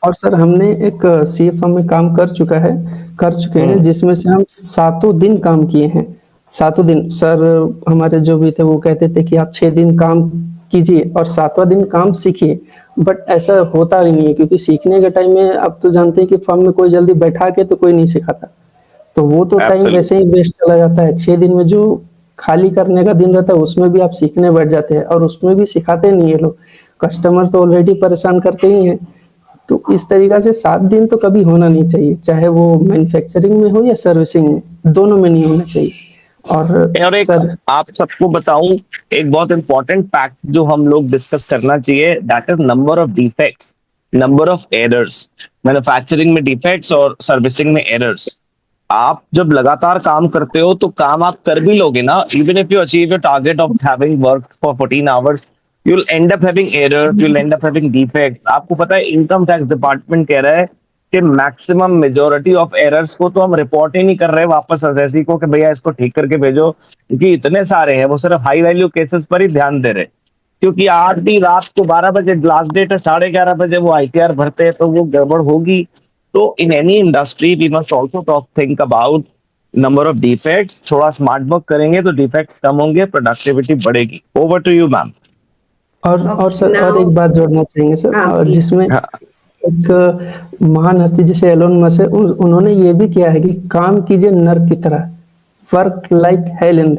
और सर हमने एक सीएफएम में काम कर चुके हैं जिसमें से हम 7 दिन काम किए हैं। 7 दिन सर हमारे जो भी थे वो कहते थे कि आप 6 दिन काम कीजिए और 7वां दिन काम सीखिए। बट ऐसा होता ही नहीं है क्योंकि सीखने के टाइम में आप तो जानते हैं कि फर्म में कोई जल्दी बैठा के तो कोई नहीं सिखाता। तो वो तो टाइम Absolutely. वैसे ही वेस्ट चला जाता है। 6 दिन में जो खाली करने का दिन रहता है उसमें भी आप सीखने बैठ जाते हैं और उसमें भी सिखाते नहीं है लोग। कस्टमर तो ऑलरेडी परेशान करते ही हैं। तो इस तरीका से 7 दिन तो कभी होना नहीं चाहिए, चाहे वो मैन्युफैक्चरिंग में हो या सर्विसिंग में, दोनों में नहीं होना चाहिए। और एक सर आप सबको बताऊं, एक बहुत इंपॉर्टेंट फैक्ट जो हम लोग डिस्कस करना चाहिए, that is number of defects, number of errors. Manufacturing में डिफेक्ट्स और सर्विसिंग में एरर्स। आप जब लगातार काम करते हो तो काम आप कर भी लोगे ना, even if you achieve your target of having work for 14 hours, you will and up having errors, you will and up having defects. आपको पता है इनकम टैक्स डिपार्टमेंट कह रहा है कि मैक्सिमम मेजोरिटी ऑफ एरर्स को तो हम रिपोर्ट ही नहीं कर रहे वापस एसएससी को कि भैया इसको ठीक करके भेजो, क्योंकि इतने सारे हैं। वो सिर्फ हाई वैल्यू केसेस पर ही ध्यान दे रहे, क्योंकि आधी रात को 12 बजे लास्ट डेट है, 11:30 बजे वो आईटीआर भरते हैं, तो वो गड़बड़ होगी। तो in any industry we must also think about number of defects. थोड़ा स्मार्ट वर्क करेंगे तो डिफेक्ट्स कम होंगे, प्रोडक्टिविटी बढ़ेगी। Over to you ma'am. और सर और नाउ एक बात जोड़ना चाहेंगे सर, हाँ और प्लीज। जिसमें एक महान हस्ती जैसे एलोन मस्क है, उन्होंने ये भी किया है कि काम कीजिए नर्क की तरह, वर्क लाइक हेल इन।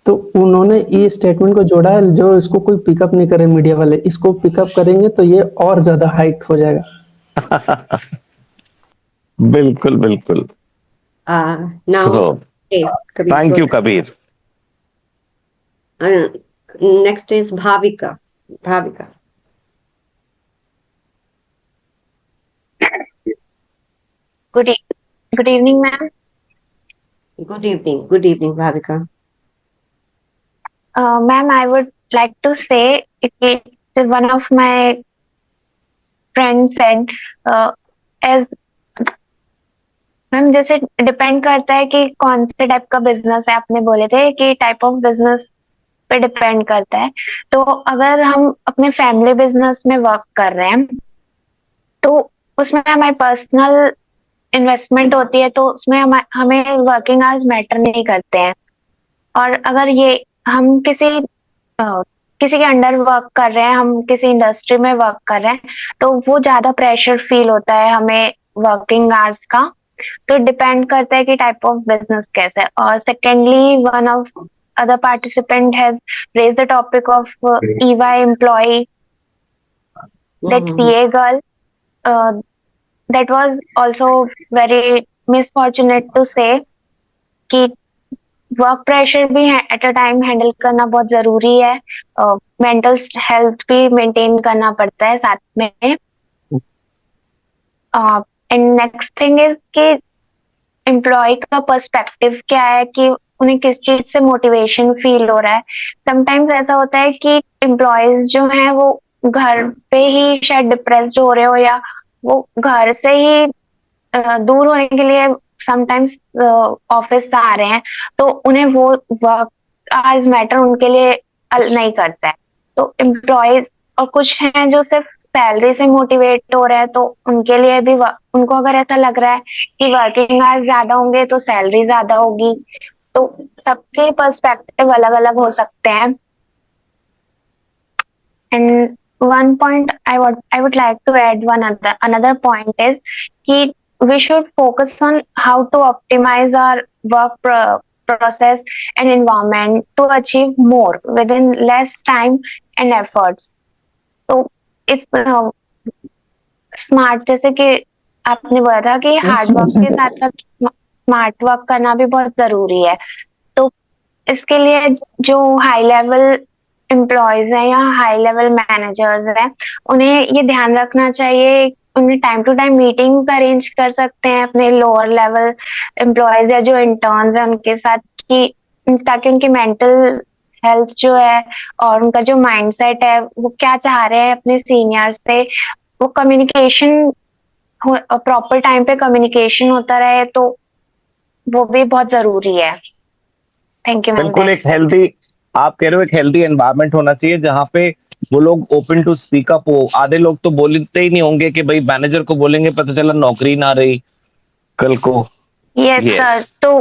तो उन्होंने ये स्टेटमेंट को जोड़ा है, जो इसको कोई पिकअप नहीं करे मीडिया वाले, इसको पिकअप करेंगे तो ये और ज्यादा हाइट हो जाएगा। बिल्कुल बिल्कुल। Now so Kabir thank you Kabir. Next is Bhavika. Bhavika Good e- good evening, ma'am. Good evening. Good evening Bhavika. Ma'am, I would like to say one of my friends said, as ma'am जैसे डिपेंड करता है कि कौन से टाइप का बिजनेस है। आपने बोले थे कि टाइप ऑफ बिजनेस पे डिपेंड करता है। तो अगर हम अपने फैमिली बिजनेस में वर्क कर रहे हैं तो उसमें हमारी पर्सनल इन्वेस्टमेंट होती है, तो उसमें हमें वर्किंग आवर्स मैटर नहीं करते हैं। और अगर ये हम किसी के अंडर वर्क कर रहे हैं, हम किसी इंडस्ट्री में वर्क कर रहे हैं, तो वो ज्यादा प्रेशर फील होता है हमें वर्किंग आवर्स का। तो डिपेंड करता है कि टाइप ऑफ बिजनेस कैसा है। और secondly, one of other participant has raise the topic of EY employ, that CA girl. That was also very misfortunate to say कि वर्क प्रेशर भी एट अ टाइम हैंडल करना बहुत जरूरी है। Mental health भी मेंटेन करना पड़ता है साथ में। एंड नेक्स्ट थिंग इज कि एम्प्लॉय का पर्सपेक्टिव क्या है, कि उन्हें किस चीज से मोटिवेशन फील हो रहा है। समटाइम्स ऐसा होता है कि एम्प्लॉयज जो हैं वो घर पे ही शायद डिप्रेस्ड हो रहे हो, या वो घर से ही दूर होने के लिए समटाइम्स ऑफिस आ रहे हैं, तो उन्हें वो वर्क आवर्स मैटर उनके लिए नहीं करता है। तो एम्प्लॉयज और कुछ हैं जो सिर्फ सैलरी से मोटिवेट हो रहे हैं, तो उनके लिए भी उनको अगर ऐसा लग रहा है कि वर्किंग आवर्स ज्यादा होंगे तो सैलरी ज्यादा होगी। तो सबके पर्सपेक्टिव अलग अलग हो सकते हैं। And one point I would like to add another point is कि we should focus on how to optimize our work process and environment to achieve more within less time and efforts. तो इस smart, जैसे कि आपने बोला था कि hard work के साथ साथ स्मार्ट वर्क करना भी बहुत जरूरी है। तो इसके लिए जो हाई लेवल एम्प्लॉयज हैं या हाई लेवल मैनेजर्स हैं, उन्हें ये ध्यान रखना चाहिए, उन्हें time to time meeting arrange कर सकते हैं अपने लोअर लेवल एम्प्लॉयज या जो इंटर्न्स हैं उनके साथ, कि ताकि उनकी मेंटल हेल्थ जो है और उनका जो माइंडसेट है वो क्या चाह रहे हैं अपने सीनियर से, वो कम्युनिकेशन प्रॉपर टाइम पे कम्युनिकेशन होता रहे, तो वो भी बहुत जरूरी है। Thank you ma'am. बिल्कुल, एक हेल्दी, आप कह रहे हो एक हेल्दी एनवायरनमेंट होना चाहिए जहां पे वो लोग ओपन टू स्पीक अप हो। आधे लोग तो बोलते ही नहीं होंगे कि भाई मैनेजर को बोलेंगे, पता चला नौकरी ना रही कल को। यस सर, यस तो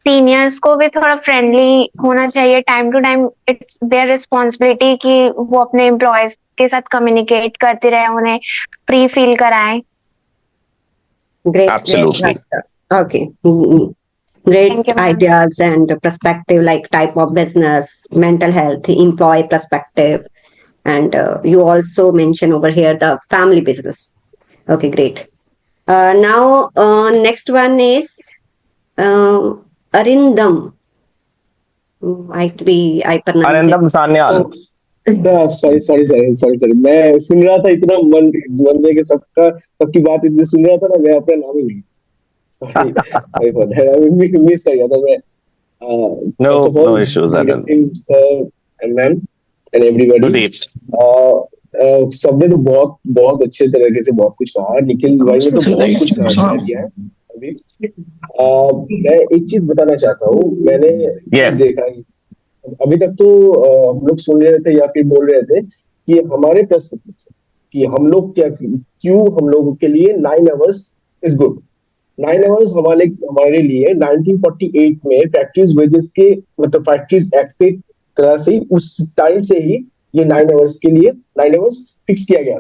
सीनियर्स को भी थोड़ा फ्रेंडली होना चाहिए। Time to time it's their responsibility कि वो अपने एम्प्लॉयज के साथ कम्युनिकेट करते रहे, उन्हें फ्री फील कराएं। Great, Absolutely. Okay. Great Thank you, ma'am. ideas and perspective, like type of business, mental health, employee perspective, and you also mention over here the family business. Okay, great. Now, next one is Arindam. Might be I pronounce it. Arindam Sanyal. Sorry मैं सुन रहा था, इतना मन में के सबकी बात इतनी सुन रहा था ना, मैं अपना नाम ही नहीं मिस कर गया था मैं। No issues, Anand. And ma'am and everybody. सबने तो बहुत बहुत अच्छे तरीके से बहुत कुछ कहा। निखिल भाई ने तो बहुत कुछ कहा दिया है। अभी मैं एक चीज बताना चाहता हूँ। मैंने देखा अभी तक तो हम लोग सुन रहे थे या फिर बोल रहे थे कि हमारे पर्सपेक्टिव से कि हम लोग क्यों हम लोगों के लिए 9 आवर्स इज गुड। 9 आवर्स हमारे लिए 1948 में फैक्ट्रीज वेजेस के मतलब फैक्ट्रीज एक्ट के तरह से उस टाइम से ही ये 9 आवर्स के लिए 9 आवर्स फिक्स किया गया।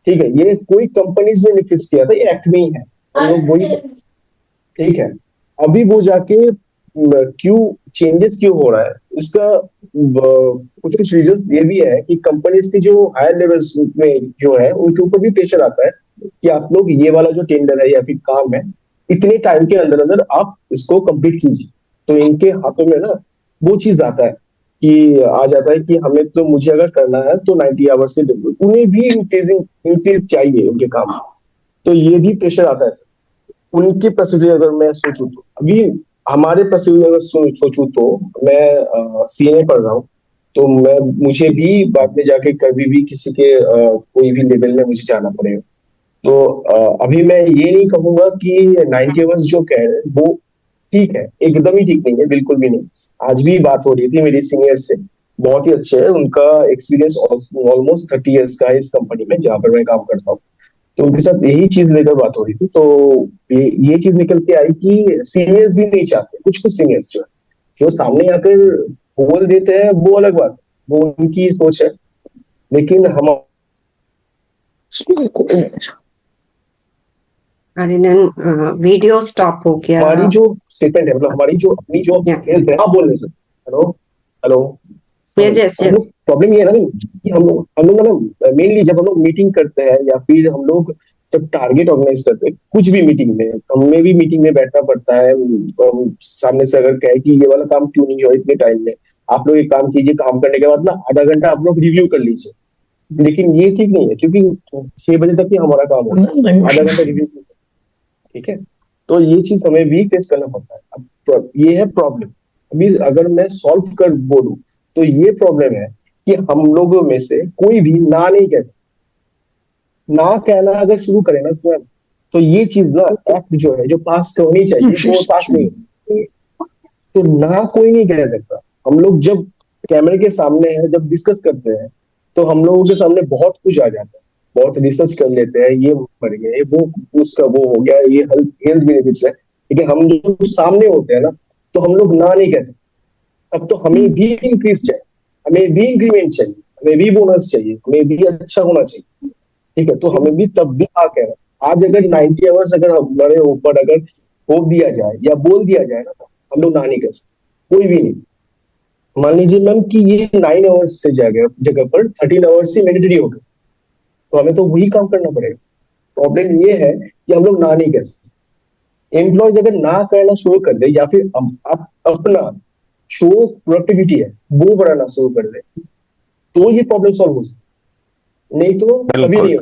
ठीक है, ये कोई कंपनीज ने नहीं फिक्स किया था, ये एक्ट में ही है। हम लोग वही ठीक है। अभी वो जाके क्यों चेंजेस क्यों हो रहा है, इसका कुछ कुछ रीजन ये भी है कि कंपनीज के जो हायर लेवल्स में जो है उनके ऊपर भी प्रेशर आता है कि आप लोग ये वाला जो टेंडर है या फिर काम है इतने टाइम के अंदर अंदर आप इसको कंप्लीट कीजिए। तो इनके हाथों में ना वो चीज आता है कि आ जाता है कि हमें तो मुझे अगर करना है तो 90 आवर्स से उन्हें भी इंक्रीज चाहिए उनके काम। तो ये भी प्रेशर आता है उनके पर्सपेक्टिव अगर मैं सोचूं तो। अभी हमारे पर्सपेक्टिव अगर सोचूं तो मैं सीए पढ़ रहा हूँ, तो मुझे भी बाद में जाके कभी भी किसी के कोई भी लेवल में मुझे जाना पड़ेगा। तो अभी मैं ये नहीं कहूंगा कि 90 आवर्स जो कह रहे हैं वो ठीक है, एकदम ही ठीक नहीं है, बिल्कुल भी नहीं। आज भी बात हो रही थी मेरी सीनियर से, बहुत ही अच्छे है, उनका एक्सपीरियंस ऑलमोस्ट 30 इयर्स का है इस कंपनी में जहां पर मैं काम करता हूँ। तो उनके साथ यही चीज लेकर बात हो रही थी। तो ये चीज निकल के आई कि सीनियर्स भी नहीं चाहते, कुछ सीनियर्स जो सामने आकर बोल देते हैं वो अलग बात, वो उनकी सोच है। लेकिन हम वीडियो स्टॉप हो गया। हमारी जो स्टेटमेंट है मतलब हमारी जो अपनी जो हेल्थ है, आप बोल रहे sir. Hello hello yes problem ये है ना कि हम लोग ना मेनली जब हम लोग मीटिंग करते हैं या फिर हम लोग जब टारगेट ऑर्गेनाइज करते हैं कुछ भी मीटिंग में, हमें भी मीटिंग में बैठना पड़ता है। सामने से अगर कहे कि ये वाला काम क्यों नहीं हुआ इतने टाइम में, आप लोग एक काम कीजिए, काम करने के बाद ना आधा घंटा आप लोग रिव्यू कर लीजिए। लेकिन ये ठीक नहीं है क्योंकि 6 बजे तक ही हमारा काम होता है, आधा घंटा रिव्यू। ठीक है, तो ये चीज हमें भी फेस करना पड़ता है। अब ये है प्रॉब्लम। अभी अगर मैं सॉल्व कर बोलूं तो ये प्रॉब्लम है कि हम लोगों में से कोई भी ना नहीं कह सकता। ना कहना अगर शुरू करें ना सर, तो ये चीज ना एक्ट जो है जो पास होनी चाहिए वो पास नहीं है। तो ना कोई नहीं कह सकता। हम लोग जब कैमरे के सामने है, जब डिस्कस करते हैं तो हम लोगों के सामने बहुत कुछ आ जाता है, बहुत रिसर्च कर लेते हैं, ये मर गए, वो उसका वो हो गया, ये हेल्थ बेनिफिट्स है। लेकिन हम जो सामने होते हैं ना तो हम लोग ना नहीं कहते। अब तो हमें भी इंक्रीज चाहिए, हमें भी इंक्रीमेंट चाहिए, हमें भी बोनस चाहिए, हमें भी अच्छा होना चाहिए। ठीक है, तो हमें भी तब भी आ कह रहा। आज अगर 90 आवर्स अगर हमारे ऊपर अगर थोप दिया जाए या बोल दिया जाए ना, हम लोग ना नहीं कर सकते, कोई भी नहीं। मान लीजिए मैम कि ये 9 आवर्स से जगह पर 13 आवर्स से मैंडेटरी हो गए, तो हमें तो वही काम करना पड़ेगा। प्रॉब्लम ये है कि हम लोग ना नहीं कर सकते। एम्प्लॉयज अगर ना करना शुरू कर दे या फिर आप अपना शो प्रोडक्टिविटी है वो बढ़ाना शुरू कर दे तो ये प्रॉब्लम सॉल्व हो सकती, नहीं तो कभी नहीं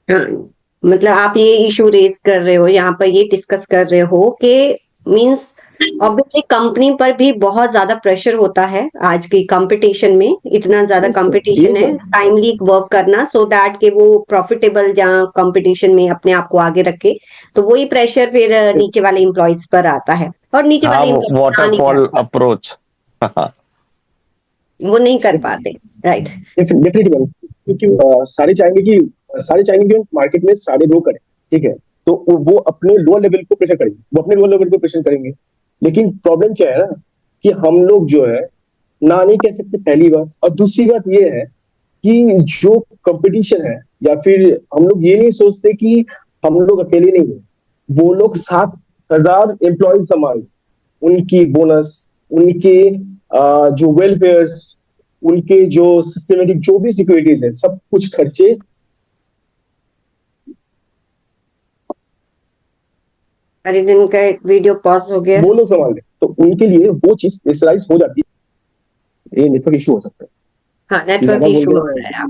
हाँ, मतलब आप ये इशू रेज कर रहे हो, यहाँ पर ये डिस्कस कर रहे हो कि मींस ऑब्वियसली कंपनी पर भी बहुत ज्यादा प्रेशर होता है आज की कंपटीशन में। इतना ज्यादा कंपटीशन है, टाइमली वर्क करना सो दैट कि वो प्रॉफिटेबल जहाँ कंपटीशन में अपने आप को आगे रखे। तो वही प्रेशर फिर नीचे वाले एम्प्लॉयज पर आता है और नीचे वाले वाटरफॉल अप्रोच। वो नहीं कर पाते, राइट? डेफिनेटली, क्योंकि सारे चाहेंगे कि मार्केट में सारे ग्रो करें, ठीक है, तो वो अपने लोअर लेवल को प्रेशर करेंगे, वो अपने लोअर लेवल को प्रेशर करेंगे। लेकिन प्रॉब्लम क्या है ना, कि हम लोग जो है ना नहीं कह सकते, पहली बात। और दूसरी बात ये है कि जो कंपटीशन है, या फिर हम लोग ये नहीं सोचते कि हम लोग अकेले नहीं है, वो लोग 7,000 एम्प्लॉय संभाल, उनकी बोनस, उनके जो वेलफेयर, उनके जो सिस्टमेटिक जो भी सिक्योरिटीज है, सब कुछ खर्चे अरे दिन का एक वीडियो पॉज हो गया। वो लोग संभाल रहे, तो उनके लिए वो चीज प्रेशराइज हो जाती है। ये नेटवर्क इशू हो सकता है। हाँ, नेटवर्क इशू हो रहा है,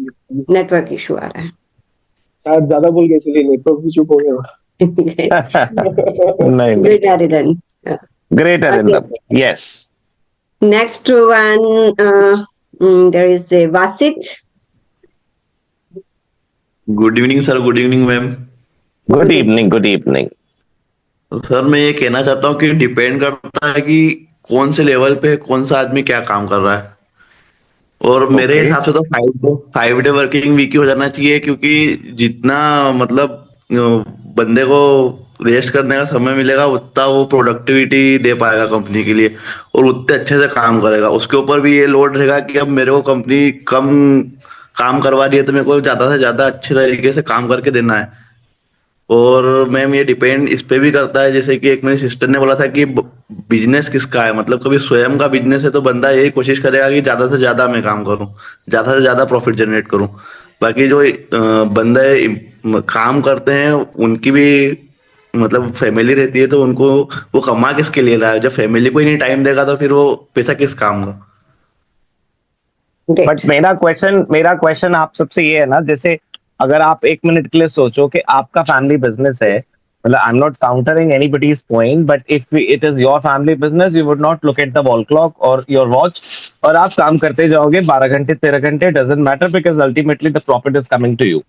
नेटवर्क इशू आ रहा है। शायद ज्यादा बोल गए इसलिए नेटवर्क इशू हो गया। नहीं, Great, Aridan. great Arindam. Yes. Next one, there is a Vasit. Good evening sir, good evening ma'am. Good evening, good evening. तो सर मैं ये कहना चाहता हूँ कि डिपेंड करता है कि कौन से लेवल पे कौन सा आदमी क्या काम कर रहा है। और मेरे हिसाब से तो 5 डे वर्किंग वीक ही हो जाना चाहिए, क्योंकि जितना मतलब बंदे को रेस्ट करने का समय मिलेगा उतना वो प्रोडक्टिविटी दे पाएगा कंपनी के लिए, और उतने अच्छे से काम करेगा। उसके ऊपर भी ये लोड रहेगा कि अब मेरे को कंपनी कम काम करवा रही है तो मेरे को ज्यादा से ज्यादा अच्छे तरीके से काम करके देना है। और मैम ये डिपेंड इस पे भी करता है, जैसे कि एक मेरी सिस्टर ने बोला था कि बिजनेस किसका है, मतलब कभी स्वयं का बिजनेस है तो बंदा यही कोशिश करेगा कि ज्यादा से ज्यादा मैं काम करूं, ज्यादा से ज्यादा प्रॉफिट जनरेट करूं। बाकी जो बंदे काम करते हैं उनकी भी मतलब फैमिली रहती है, तो उनको वो कमा किसके लिए रहा है? जब फैमिली को ही नहीं टाइम देगा तो फिर वो पैसा किस काम का? बट मेरा क्वेश्चन आप सबसे ये है ना, जैसे अगर आप 1 मिनट के लिए सोचो कि आपका फैमिली बिजनेस है, मतलब I am not countering anybody's point, but if it is your family business you would not look at the wall clock और योर वॉच, और आप काम करते जाओगे 12 घंटे 13 घंटे, doesn't matter, because ultimately the profit is coming to you.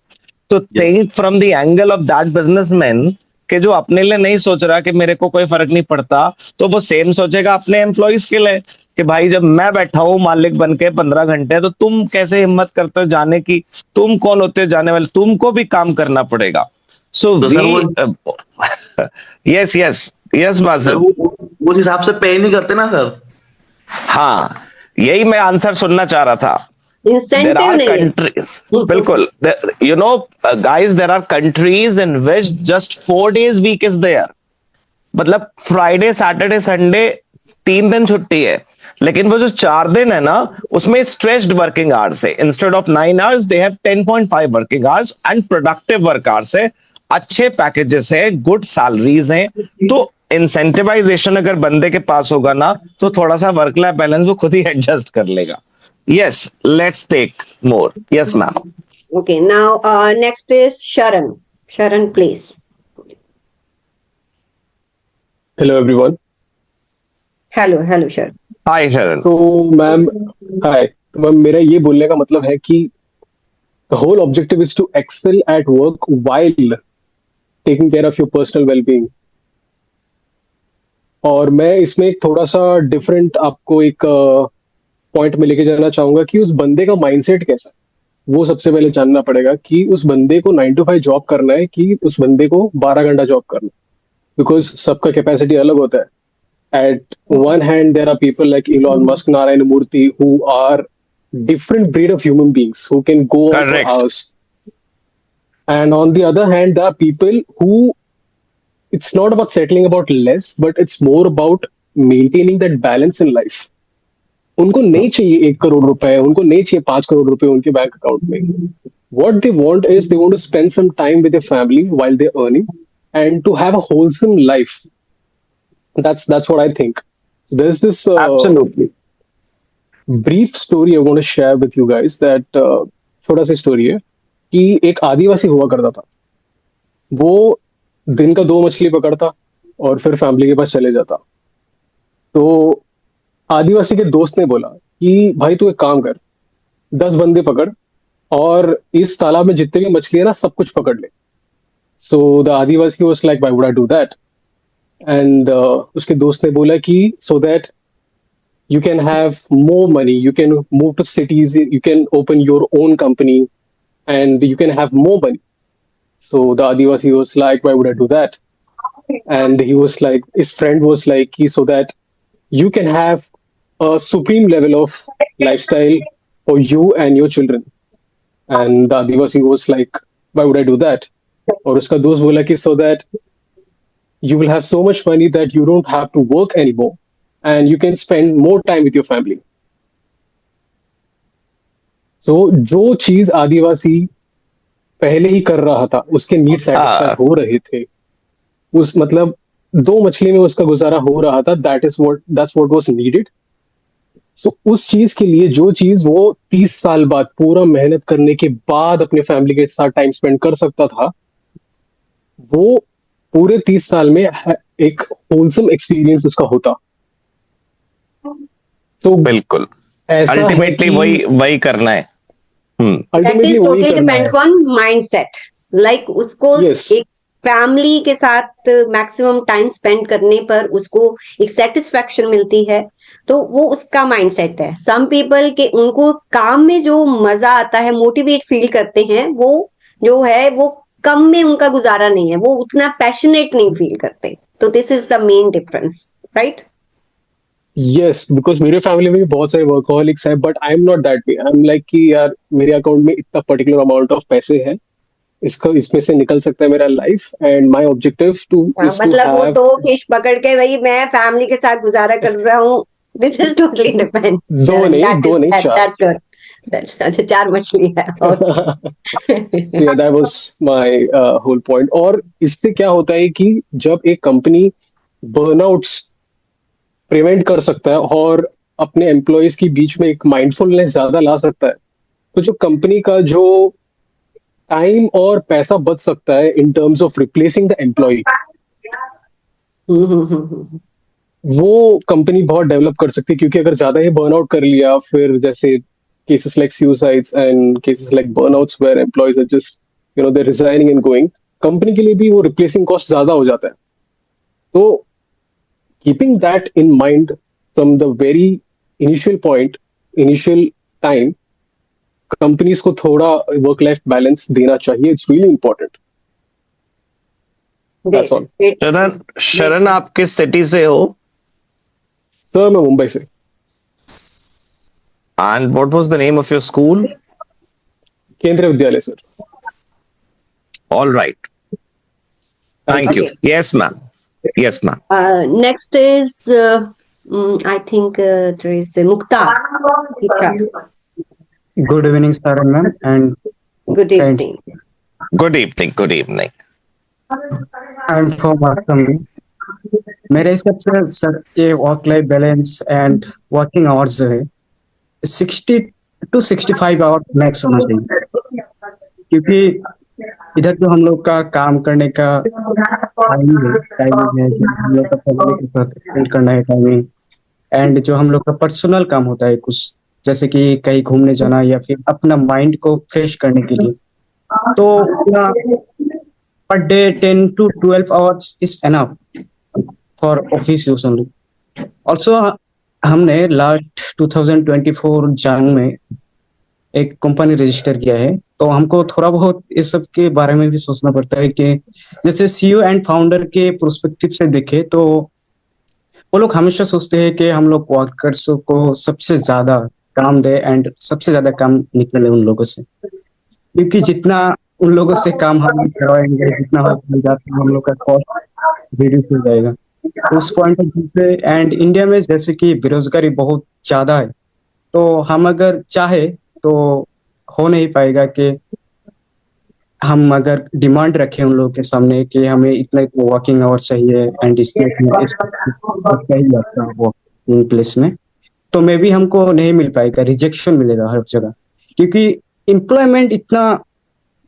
तो think from the angle of that businessman कि जो अपने लिए नहीं सोच रहा कि मेरे को कोई फर्क नहीं पड़ता, तो वो सेम सोचेगा अपने एम्प्लॉइज के लिए कि भाई जब मैं बैठा हूं मालिक बन के 15 घंटे, तो तुम कैसे हिम्मत करते हो जाने की? तुम कौन होते हो जाने वाले? तुमको भी काम करना पड़ेगा। सो यस यस यस बासर, वो हिसाब से पे नहीं करते ना सर। हाँ, यही मैं आंसर सुनना चाह रहा था। There are countries, बिल्कुल, you know guys, there are countries in which just 4 days week is there, मतलब फ्राइडे सैटरडे संडे 3 दिन छुट्टी है, लेकिन वो जो 4 दिन है ना उसमें स्ट्रेच्ड वर्किंग आवर्स है। Instead of 9 hours they have 10.5 working hours and productive work hours है, अच्छे पैकेजेस है, गुड सैलरीज हैं। तो इंसेंटिवाइजेशन अगर बंदे के पास होगा ना तो थोड़ा सा वर्क लाइफ बैलेंस वो खुद ही एडजस्ट कर लेगा। Yes, let's take more. Yes, ma'am. Okay, now next is Sharan. Sharan, please. Hello, everyone. Hello, Sharan. Hi, Sharan. तो मैम, हाय। तो मैम मेरा ये बोलने का मतलब है कि the whole objective is to excel at work while taking care of your personal well-being. और मैं इसमें एक थोड़ा सा डिफरेंट आपको एक पॉइंट में लेके जाना चाहूंगा कि उस बंदे का माइंडसेट कैसा है। वो सबसे पहले जानना पड़ेगा कि उस बंदे को 9 to 5 जॉब करना है कि उस बंदे को 12 घंटा जॉब करना है, बिकॉज सबका कैपेसिटी अलग होता है। At one hand there are people like Elon Musk, Narayan Murthy, who are different breed of human beings who can go on for hours. And on the other hand, there are people who, it's not about settling about less, but it's more about maintaining that balance in life. उनको नहीं चाहिए 1 करोड़ रुपए, उनको नहीं चाहिए 5 करोड़ रुपए उनके bank account में। What they want is they want to spend some time with their family while they're earning and to have a wholesome life. That's what I think. There's this absolutely brief story I want to share with you guys that छोटा सा story है कि एक आदिवासी हुआ करता था। वो दिन का 2 मछली पकड़ता और फिर फैमिली के पास चले जाता। तो आदिवासी के दोस्त ने बोला कि भाई तू एक काम कर, 10 बंदे पकड़ और इस तालाब में जितने भी मछली है ना सब कुछ पकड़ ले। So the Adivasi was like why would I do that? And उसके दोस्त ने बोला कि so that you can have more money, you can move to cities, you can open your own company, and you can have more money. So the Adivasi was like, why would I do that? And he was like, his friend was like, so that you can have a supreme level of lifestyle for you and your children. And the Adivasi was like, why would I do that? और उसका दोस्त बोला कि so that you will have so much money that you don't have to work anymore and you can spend more time with your family. So जो चीज आदिवासी पहले ही कर रहा था, उसके नीड सेटिस्फाई हो रहे थे, उस मतलब 2 मछली में उसका गुजारा हो रहा था, that's what was needed. सो उस चीज के लिए जो चीज वो 30 साल बाद पूरा मेहनत करने के बाद अपने फैमिली के साथ टाइम स्पेंड कर सकता था, वो पूरे 30 साल में एक होलसम एक्सपीरियंस उसका होता। तो बिल्कुल ऐसा अल्टीमेटली वही करना है। That is totally depend on mindset. Like उसको Yes. एक फैमिली के साथ मैक्सिमम टाइम स्पेंड करने पर उसको एक सेटिस्फेक्शन मिलती है, तो वो उसका माइंडसेट है। सम पीपल के उनको काम में जो मजा आता है, मोटिवेट फील करते हैं, वो जो है वो कम में उनका गुजारा नहीं है, वो उतना पैशनेट नहीं फील करते। तो this is the main difference, right? Yes, because मेरे फैमिली में भी बहुत सारे वर्कहॉलिक्स हैं, but I am not that way. I am like कि यार मेरे अकाउंट में इतना पर्टिकुलर अमाउंट ऑफ पैसे है, इसमें से निकल सकता है मेरा life, and my objective to is to मतलब वो हैव तो फिश पकड़ के वही मैं फैमिली के साथ गुजारा कर रहा हूँ। This is totally depend. दो नहीं, चार। That's good. अच्छा 4 मछली है। yeah, that was my whole point. और इससे क्या होता है कि जब एक कंपनी बर्नआउट्स प्रिवेंट कर सकता है और अपने एम्प्लॉयज के बीच में एक माइंडफुलनेस ज्यादा ला सकता है, तो जो कंपनी का जो टाइम और पैसा बच सकता है in terms of replacing the employ, वो कंपनी बहुत डेवलप कर सकती है। क्योंकि अगर ज्यादा ही बर्नआउट कर लिया, फिर जैसे cases like suicides and cases like burnouts where employees are just they're resigning and going, company के लिए भी वो रिप्लेसिंग कॉस्ट ज्यादा हो जाता है। तो keeping that in mind from the very initial time, companies को थोड़ा वर्क लाइफ बैलेंस देना चाहिए। It's really important. That's all. शरण आप किस सिटी से हो? सर मैं मुंबई से। And what was the name of your school? केंद्रीय विद्यालय sir. All right. Thank you. Yes, ma'am. Yes, ma'am. Next is I think there is Mukta. Good evening, sir and ma'am, and Good evening. Good evening. Good evening. I'm from Assam. मेरे हिसाब से sir ये work life balance and working hours जो है 60 to 65 hours max होना चाहिए, क्योंकि इधर जो हम लोग का काम करने का टाइमिंग है, हम लोग का फैमिली के साथ स्पेंड करना है टाइमिंग, एंड जो हम लोग का पर्सनल काम होता है कुछ, जैसे कि कहीं घूमने जाना या फिर अपना माइंड को फ्रेश करने के लिए, तो per day 10 to 12 hours is enough for office use only. Also हमने लास्ट 2024 जन में एक कंपनी रजिस्टर किया है, तो हमको थोड़ा बहुत इस सब के बारे में भी सोचना पड़ता है कि जैसे सीईओ एंड फाउंडर के प्रोस्पेक्टिव से देखें तो वो लोग हमेशा सोचते हैं कि हम लोग वर्कर्स को सबसे ज्यादा काम दे एंड सबसे ज्यादा काम निकले उन लोगों से, क्योंकि जितना उन लोगों से काम हम करवाएंगे, जितना हम लोग का कॉस्ट रिड्यूस हो जाएगा। उस पॉइंट ऑफ व्यू से, एंड इंडिया में जैसे कि बेरोजगारी बहुत ज्यादा है, तो हम अगर चाहे तो हो नहीं पाएगा कि हम अगर डिमांड रखें उन लोगों के सामने कि हमें इतना वर्किंग आवर चाहिए एंड वर्किंग प्लेस में, तो मे भी हमको नहीं मिल पाएगा, रिजेक्शन मिलेगा हर जगह, क्योंकि एम्प्लॉयमेंट इतना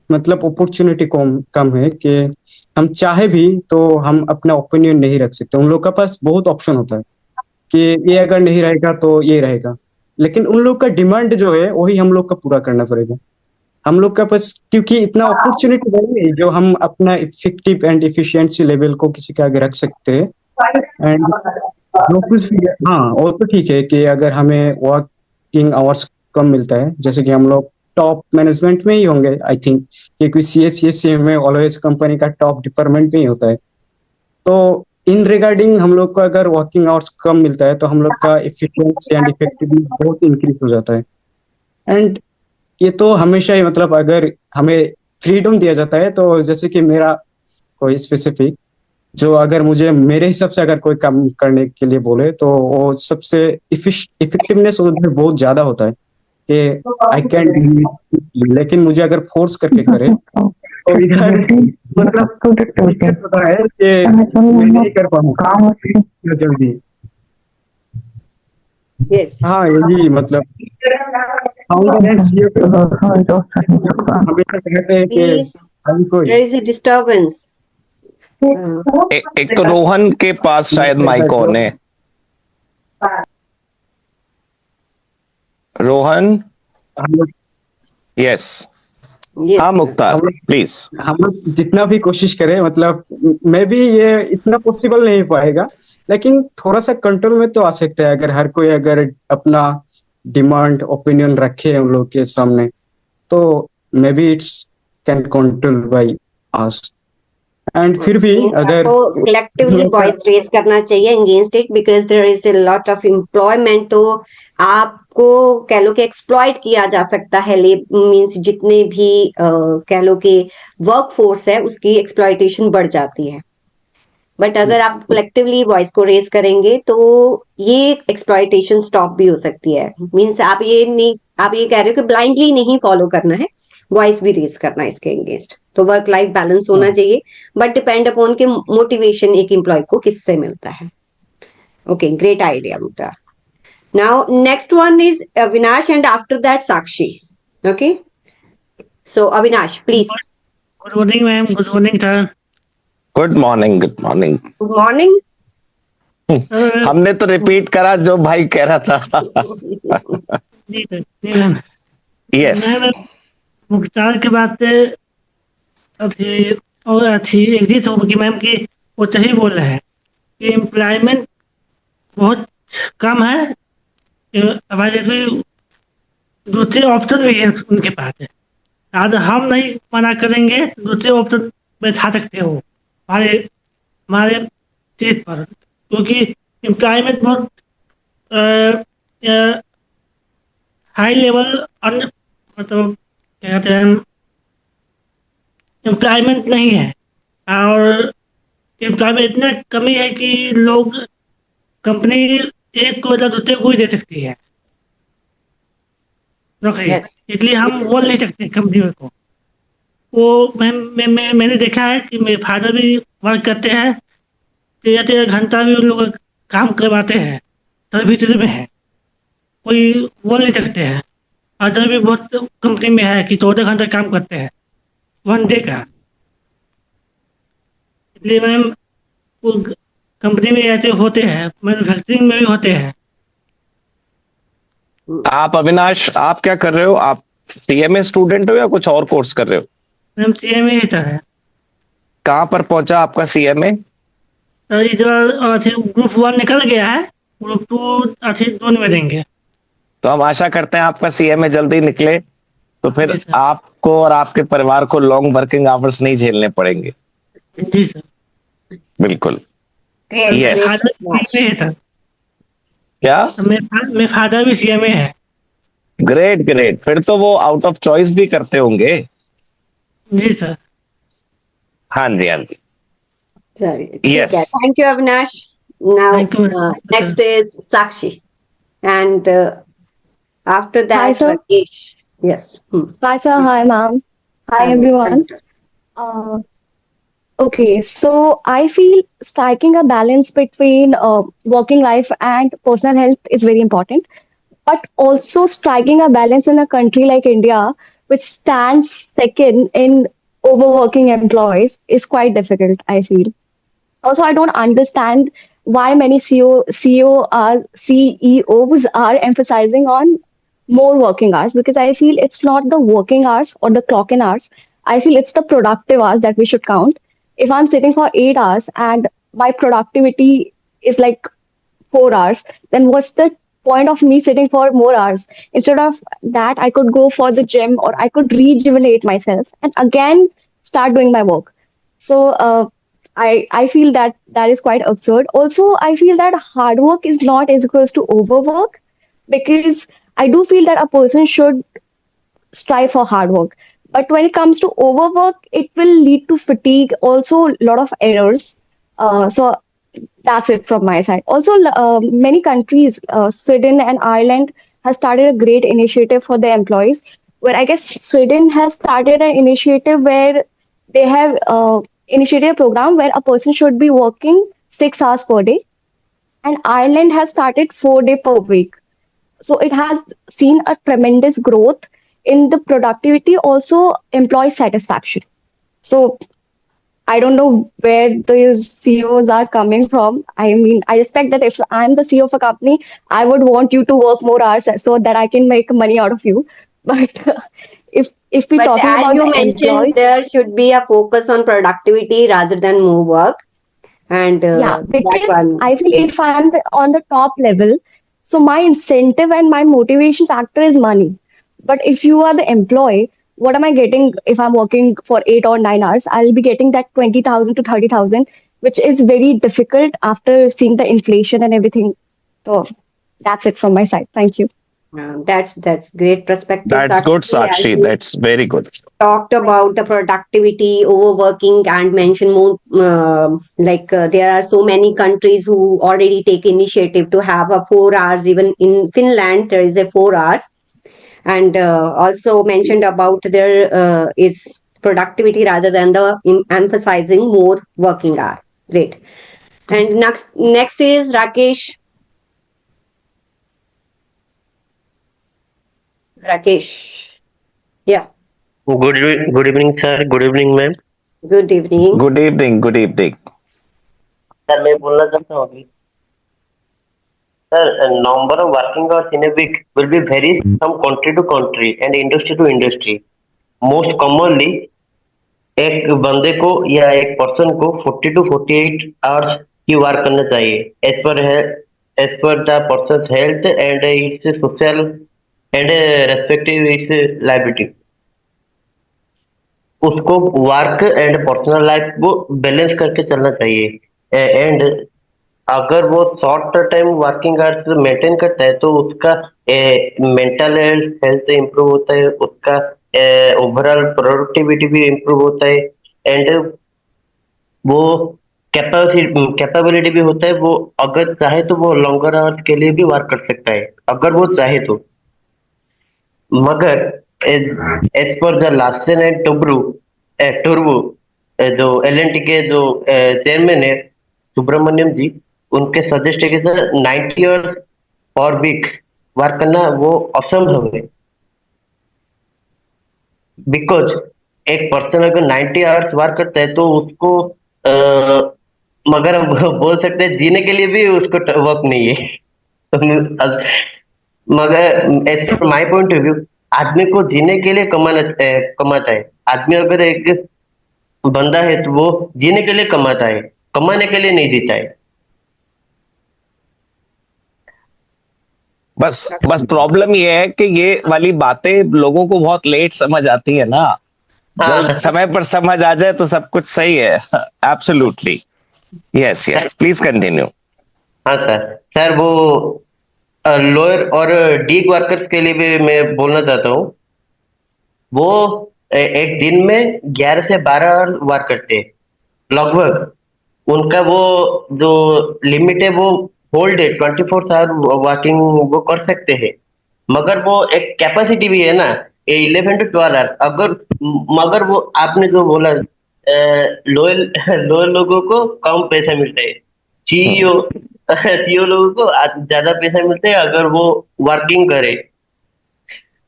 मतलब अपॉर्चुनिटी कम है कि हम चाहे भी तो हम अपना ओपिनियन नहीं रख सकते। उन लोग के पास बहुत ऑप्शन होता है कि ये अगर नहीं रहेगा तो ये रहेगा, लेकिन उन लोग का डिमांड जो है वही हम लोग का पूरा करना पड़ेगा। हम लोग का पास क्योंकि इतना अपॉर्चुनिटी नहीं है जो हम अपना इफेक्टिव एंड इफिशिएंसी लेवल को किसी के आगे रख सकते हैं, एंड जो कुछ भी है, हाँ वो तो ठीक है कि अगर हमें वर्किंग आवर्स कम मिलता है, जैसे कि हम लोग टॉप मैनेजमेंट में ही होंगे आई थिंक, क्योंकि CSC में ऑलवेज कंपनी का टॉप डिपार्टमेंट में ही होता है। तो इन रिगार्डिंग हम लोग को अगर वर्किंग आवर्स कम मिलता है तो हम लोग का एफिशिएंसी एंड इफेक्टिवनेस बहुत इंक्रीज हो जाता है। एंड ये तो हमेशा ही, मतलब अगर हमें फ्रीडम दिया जाता है, तो जैसे कि मेरा कोई स्पेसिफिक, जो अगर मुझे मेरे हिसाब से अगर कोई काम करने के लिए बोले तो वो सबसे इफेक्टिवनेस उधर बहुत ज्यादा होता है कि आई कैन, लेकिन मुझे अगर फोर्स करके करे तो इधर मतलब दिक्कत होता है कि मैं नहीं कर पाऊंगा जल्दी। यस हाँ यही मतलब फाउंडर एंड CEO हमेशा कहते हैं कि प्लीज हर कोई देयर इज अ डिस्टरबेंस एक तो रोहन के पास शायद माइक ऑन है। रोहन, यस हाँ मुख्तार प्लीज। हम लोग जितना भी कोशिश करें, मतलब मैं भी ये इतना पॉसिबल नहीं पाएगा, लेकिन थोड़ा सा कंट्रोल में तो आ सकता है अगर हर कोई अगर अपना डिमांड ओपिनियन रखे उन लोग के सामने, तो may be it's can control by us. And फिर भी अगर आपको कलेक्टिवली वॉइस रेज करना चाहिए against it because there is a lot of employment. तो आपको कह लो कि एक्सप्लॉइट किया जा सकता है, मींस जितने भी कह लो कि वर्क फोर्स है उसकी एक्सप्लॉइटेशन बढ़ जाती है। बट अगर आप कलेक्टिवली वॉइस को रेज करेंगे तो ये एक्सप्लॉइटेशन स्टॉप भी हो सकती है। मींस आप ये कह रहे हो कि ब्लाइंडली नहीं फॉलो करना है, वॉइस भी रेज करना है इसके अगेंस्ट। तो वर्क लाइफ बैलेंस होना चाहिए, बट डिपेंड अपॉन के मोटिवेशन एक एम्प्लॉय को किससे मिलता है। Okay, great idea Mukta. Now next one is Avinash and after that Sakshi. Okay, so Avinash please. Good morning ma'am. Good morning sir. Good morning. Good morning. Good morning. हमने तो repeat करा जो भाई कह रहा था। जी सर, जी मैम। यस मैम मुख्तार के बात से अच्छी एग्जिट होगी मैम कि वो सही बोल रहे हैं कि एम्प्लॉयमेंट बहुत कम है। हमारे देश में दूसरे ऑप्शन भी है उनके पास है। आज हम नहीं मना करेंगे, दूसरे ऑप्शन बैठा सकते हो हमारे हमारे चीज पर, क्योंकि एम्प्लॉयमेंट बहुत हाई लेवल मतलब क्या कहते हैं, एम्प्लॉयमेंट नहीं है। और एम्प्लॉयमेंट इतना कमी है कि लोग कंपनी एक को बदला दूसरे को ही दे सकती है नौकरी। इसलिए हम बोल नहीं सकते कंपनियों को। वो मैंने देखा है कि मेरे फादर भी वर्क करते हैं, 13-13 घंटा भी उन लोग काम करवाते हैं, सर्विस में है, कोई बोल नहीं सकते हैं। अदर भी बहुत कंपनी में है कि 14 घंटे काम करते हैं वन डे का। इसलिए मैम वो कंपनी में ऐसे होते हैं, मैन्युफैक्चरिंग में भी होते हैं। आप अविनाश आप क्या कर रहे हो? आप CMA स्टूडेंट हो या कुछ और कोर्स कर रहे हो? मैम CMA ही था है। कहाँ पर पहुंचा आपका CMA? इस बार ग्रुप 1 निकल गया है, ग्रुप 2 जून में देंगे। तो हम आशा करते हैं आपका CMA जल्दी निकले, तो फिर आपको और आपके परिवार को लॉन्ग वर्किंग आवर्स नहीं झेलने पड़ेंगे। जी सर, बिल्कुल। यस। क्या? मेरे फादर भी CMA है। ग्रेट ग्रेट, फिर तो वो आउट ऑफ चॉइस भी करते होंगे। जी सर। हाँ जी, हाँ जी। Yes. Thank you, Avinash. Now, next is Sakshi. And after that, Hi, sir. Rakesh. Yes. Hi, sir. Hi, ma'am. Hi, everyone. Okay, so I feel striking a balance between working life and personal health is very important. But also striking a balance in a country like India, which stands second in overworking employees, is quite difficult, I feel. Also, I don't understand why many CEOs are emphasizing on more working hours, because I feel it's not the working hours or the clock in hours. I feel it's the productive hours that we should count. If I'm sitting for 8 hours and my productivity is like 4 hours, then what's the point of me sitting for more hours? Instead of that, I could go for the gym or I could rejuvenate myself and again start doing my work. So I feel that that is quite absurd. Also, I feel that hard work is not as equals to overwork, because I do feel that a person should strive for hard work. But when it comes to overwork, it will lead to fatigue, also a lot of errors. So that's it from my side. Also, many countries, Sweden and Ireland, has started a great initiative for their employees. Where I guess Sweden has started an initiative where they have initiated a program where a person should be working 6 hours per day, and Ireland has started 4 day per week. So it has seen a tremendous growth in the productivity, also employee satisfaction. So I don't know where these CEOs are coming from. I mean, I respect that if I'm the CEO of a company, I would want you to work more hours so that I can make money out of you. But if we're But talking as about you the mentioned, employees, there should be a focus on productivity rather than more work. And yeah, that because one, I feel if I'm on the top level, so my incentive and my motivation factor is money. But if you are the employee, what am I getting if I'm working for 8 or 9 hours? I'll be getting that 20,000 to 30,000, which is very difficult after seeing the inflation and everything. So that's it from my side. Thank you. that's great perspective, That's good, Sakshi. As Sakshi. you That's very good. talked about the productivity, overworking, and mentioned more there are so many countries who already take initiative to have a 4 hours. Even in Finland, there is a 4 hours, and also mentioned about there is productivity rather than the emphasizing more working hour. Great. And next is Rakesh. Rakesh. Yeah. Good evening, sir. Good evening, ma'am. Good evening. Good evening. Good evening. Sir मैं बोलना चाहता हूँ अभी sir number of working hours in a week will be vary from country to country and industry to industry. Most commonly एक बंदे को या एक पर्सन को 40 to 48 hours की वर्क करना चाहिए as per the person's health and its social and respective its liability. उसको वर्क एंड पर्सनल लाइफ को बैलेंस करके चलना चाहिए एंड अगर वो short time working hours maintain करता है तो उसका मेंटल हेल्थ इम्प्रूव होता है, उसका ओवरऑल प्रोडक्टिविटी भी इम्प्रूव होता है एंड वो कैपेबिलिटी भी होता है। वो अगर चाहे तो वो लॉन्गर आवर्स के लिए भी वर्क कर सकता है अगर वो चाहे तो। मगर एज पर द लार्सन एंड टुब्रो जो एलएनटी के जो चेयरमैन है सुब्रमण्यम जी, उनके सजेस्ट है कि sir 90 hours per week work करना वो असंभव है। बिकॉज एक पर्सन अगर 90 आवर्स वर्क करता है तो उसको मगर हम बोल सकते हैं जीने के लिए भी उसको वर्क नहीं है। मगर एज पर माई पॉइंट ऑफ व्यू आदमी को जीने के लिए कमाता है। आदमी अगर एक बंदा है तो वो जीने के लिए कमाता है, कमाने के लिए नहीं जीता है। बस प्रॉब्लम ये है कि ये वाली बातें लोगों को बहुत लेट समझ आती है ना। जब समय पर समझ आ जाए तो सब कुछ सही है। एब्सोल्युटली। Yes please continue. हाँ सर वो लोअर और डीग वर्कर्स के लिए भी मैं बोलना चाहता हूँ। वो एक दिन में 11 से 12 आवर वर्क करते हैं लगभग। उनका वो जो लिमिट है वो होल्ड है 24 आवर वर्किंग वो कर सकते हैं। मगर वो एक कैपेसिटी भी है ना 11 to 12 आवर। अगर मगर वो आपने जो बोला लोअर लोगों को कम पैसा मिलता है, सीईओ लोगों को ज्यादा पैसा मिलता है अगर वो वर्किंग करे।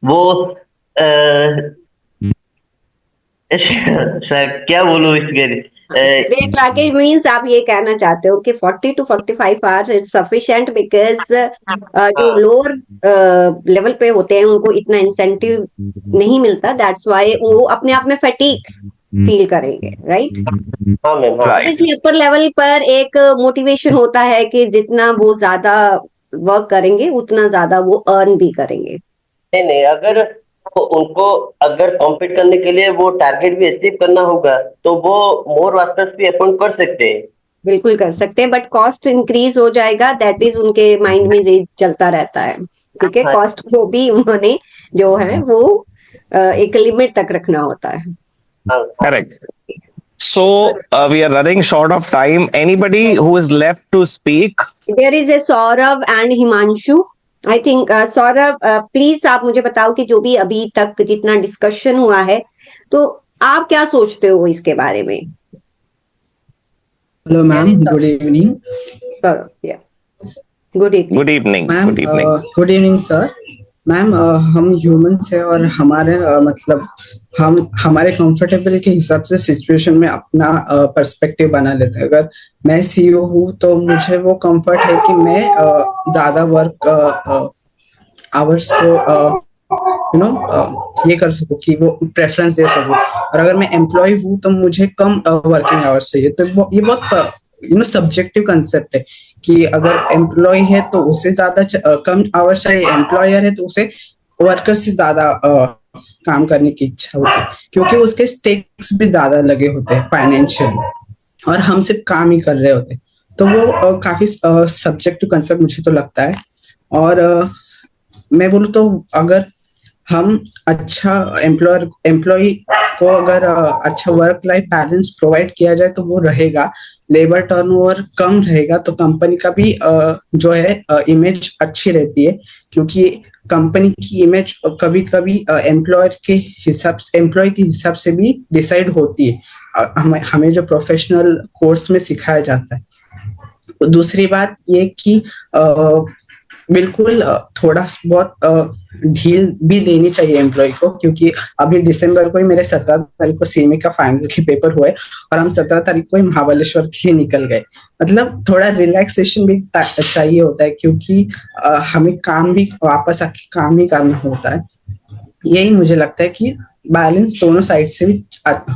वो सर क्या बोलूं इसके Great, Rakesh, means आप ये कहना चाहते हो कि 40 to 45 hours is sufficient because जो लोअर लेवल पे होते हैं उनको इतना इंसेंटिव नहीं मिलता। दैट्स वाई वो अपने आप में फटीक फील करेंगे, राइट? हाँ मैम, हाँ। ऑब्वियसली अपर लेवल पर एक मोटिवेशन होता है कि जितना वो ज्यादा वर्क करेंगे उतना ज्यादा वो अर्न भी करेंगे। नहीं नहीं, अगर उनको अगर कॉम्पीट करने के लिए वो टारगेट भी अचीव करना होगा तो वो मोर वर्कर्स भी अपॉइंट कर सकते हैं। बिल्कुल कर सकते हैं, बट कॉस्ट इंक्रीज हो जाएगा, दैट इज उनके माइंड में ये चलता रहता है। ठीक है, कॉस्ट को भी उन्होंने जो है वो एक लिमिट तक रखना होता है। Correct. So we are running short of time. Anybody who is left to speak? There is a Saurav and Himanshu. I think Saurav, please आप मुझे बताओ कि जो भी अभी तक जितना डिस्कशन हुआ है, तो आप क्या सोचते हो इसके बारे में? Hello ma'am, good evening. Saurav, yeah. Good evening. Good evening. Ma'am, Good evening. Good evening sir. Ma'am, हम ह्यूमंस है और हमारे मतलब हम हमारे कंफर्टेबल के हिसाब से सिचुएशन में अपना पर्सपेक्टिव बना लेते हैं। अगर मैं सीईओ हूँ तो मुझे वो कंफर्ट है कि मैं ज्यादा वर्क आवर्स को ये कर सकूं कि वो प्रेफरेंस दे सकूं, और अगर मैं एम्प्लॉय हूँ तो मुझे कम वर्किंग आवर्स चाहिए। तो ये बहुत सब्जेक्टिव कंसेप्ट है कि अगर एम्प्लॉय है तो उसे ज्यादा कम आवर्स चाहिए, एम्प्लॉयर है तो उसे वर्कर से ज्यादा काम करने की इच्छा होती है, क्योंकि उसके स्टेक्स भी ज्यादा लगे होते हैं फाइनेंशियल, और हम सिर्फ काम ही कर रहे होते हैं। तो वो काफी सब्जेक्टिव कंसेप्ट मुझे तो लगता है। और मैं बोलूँ तो अगर हम अच्छा एम्प्लॉय को अगर अच्छा वर्क लाइफ बैलेंस प्रोवाइड किया जाए तो वो रहेगा, लेबर टर्नओवर कम रहेगा तो कंपनी का भी जो है इमेज अच्छी रहती है, क्योंकि कंपनी की इमेज कभी कभी एम्प्लॉय के हिसाब से भी डिसाइड होती है, हमें जो प्रोफेशनल कोर्स में सिखाया जाता है। दूसरी बात ये कि बिल्कुल थोड़ा बहुत ढील भी देनी चाहिए एम्प्लॉय को, क्योंकि अभी दिसंबर को ही मेरे 17 तारीख को सीएमए का फाइनल के पेपर हुए और हम 17 तारीख को ही महाबलेश्वर के लिए निकल गए। मतलब थोड़ा रिलैक्सेशन भी चाहिए होता है, क्योंकि हमें काम भी वापस आके काम ही करना होता है। यही मुझे लगता है कि बैलेंस दोनों साइड से भी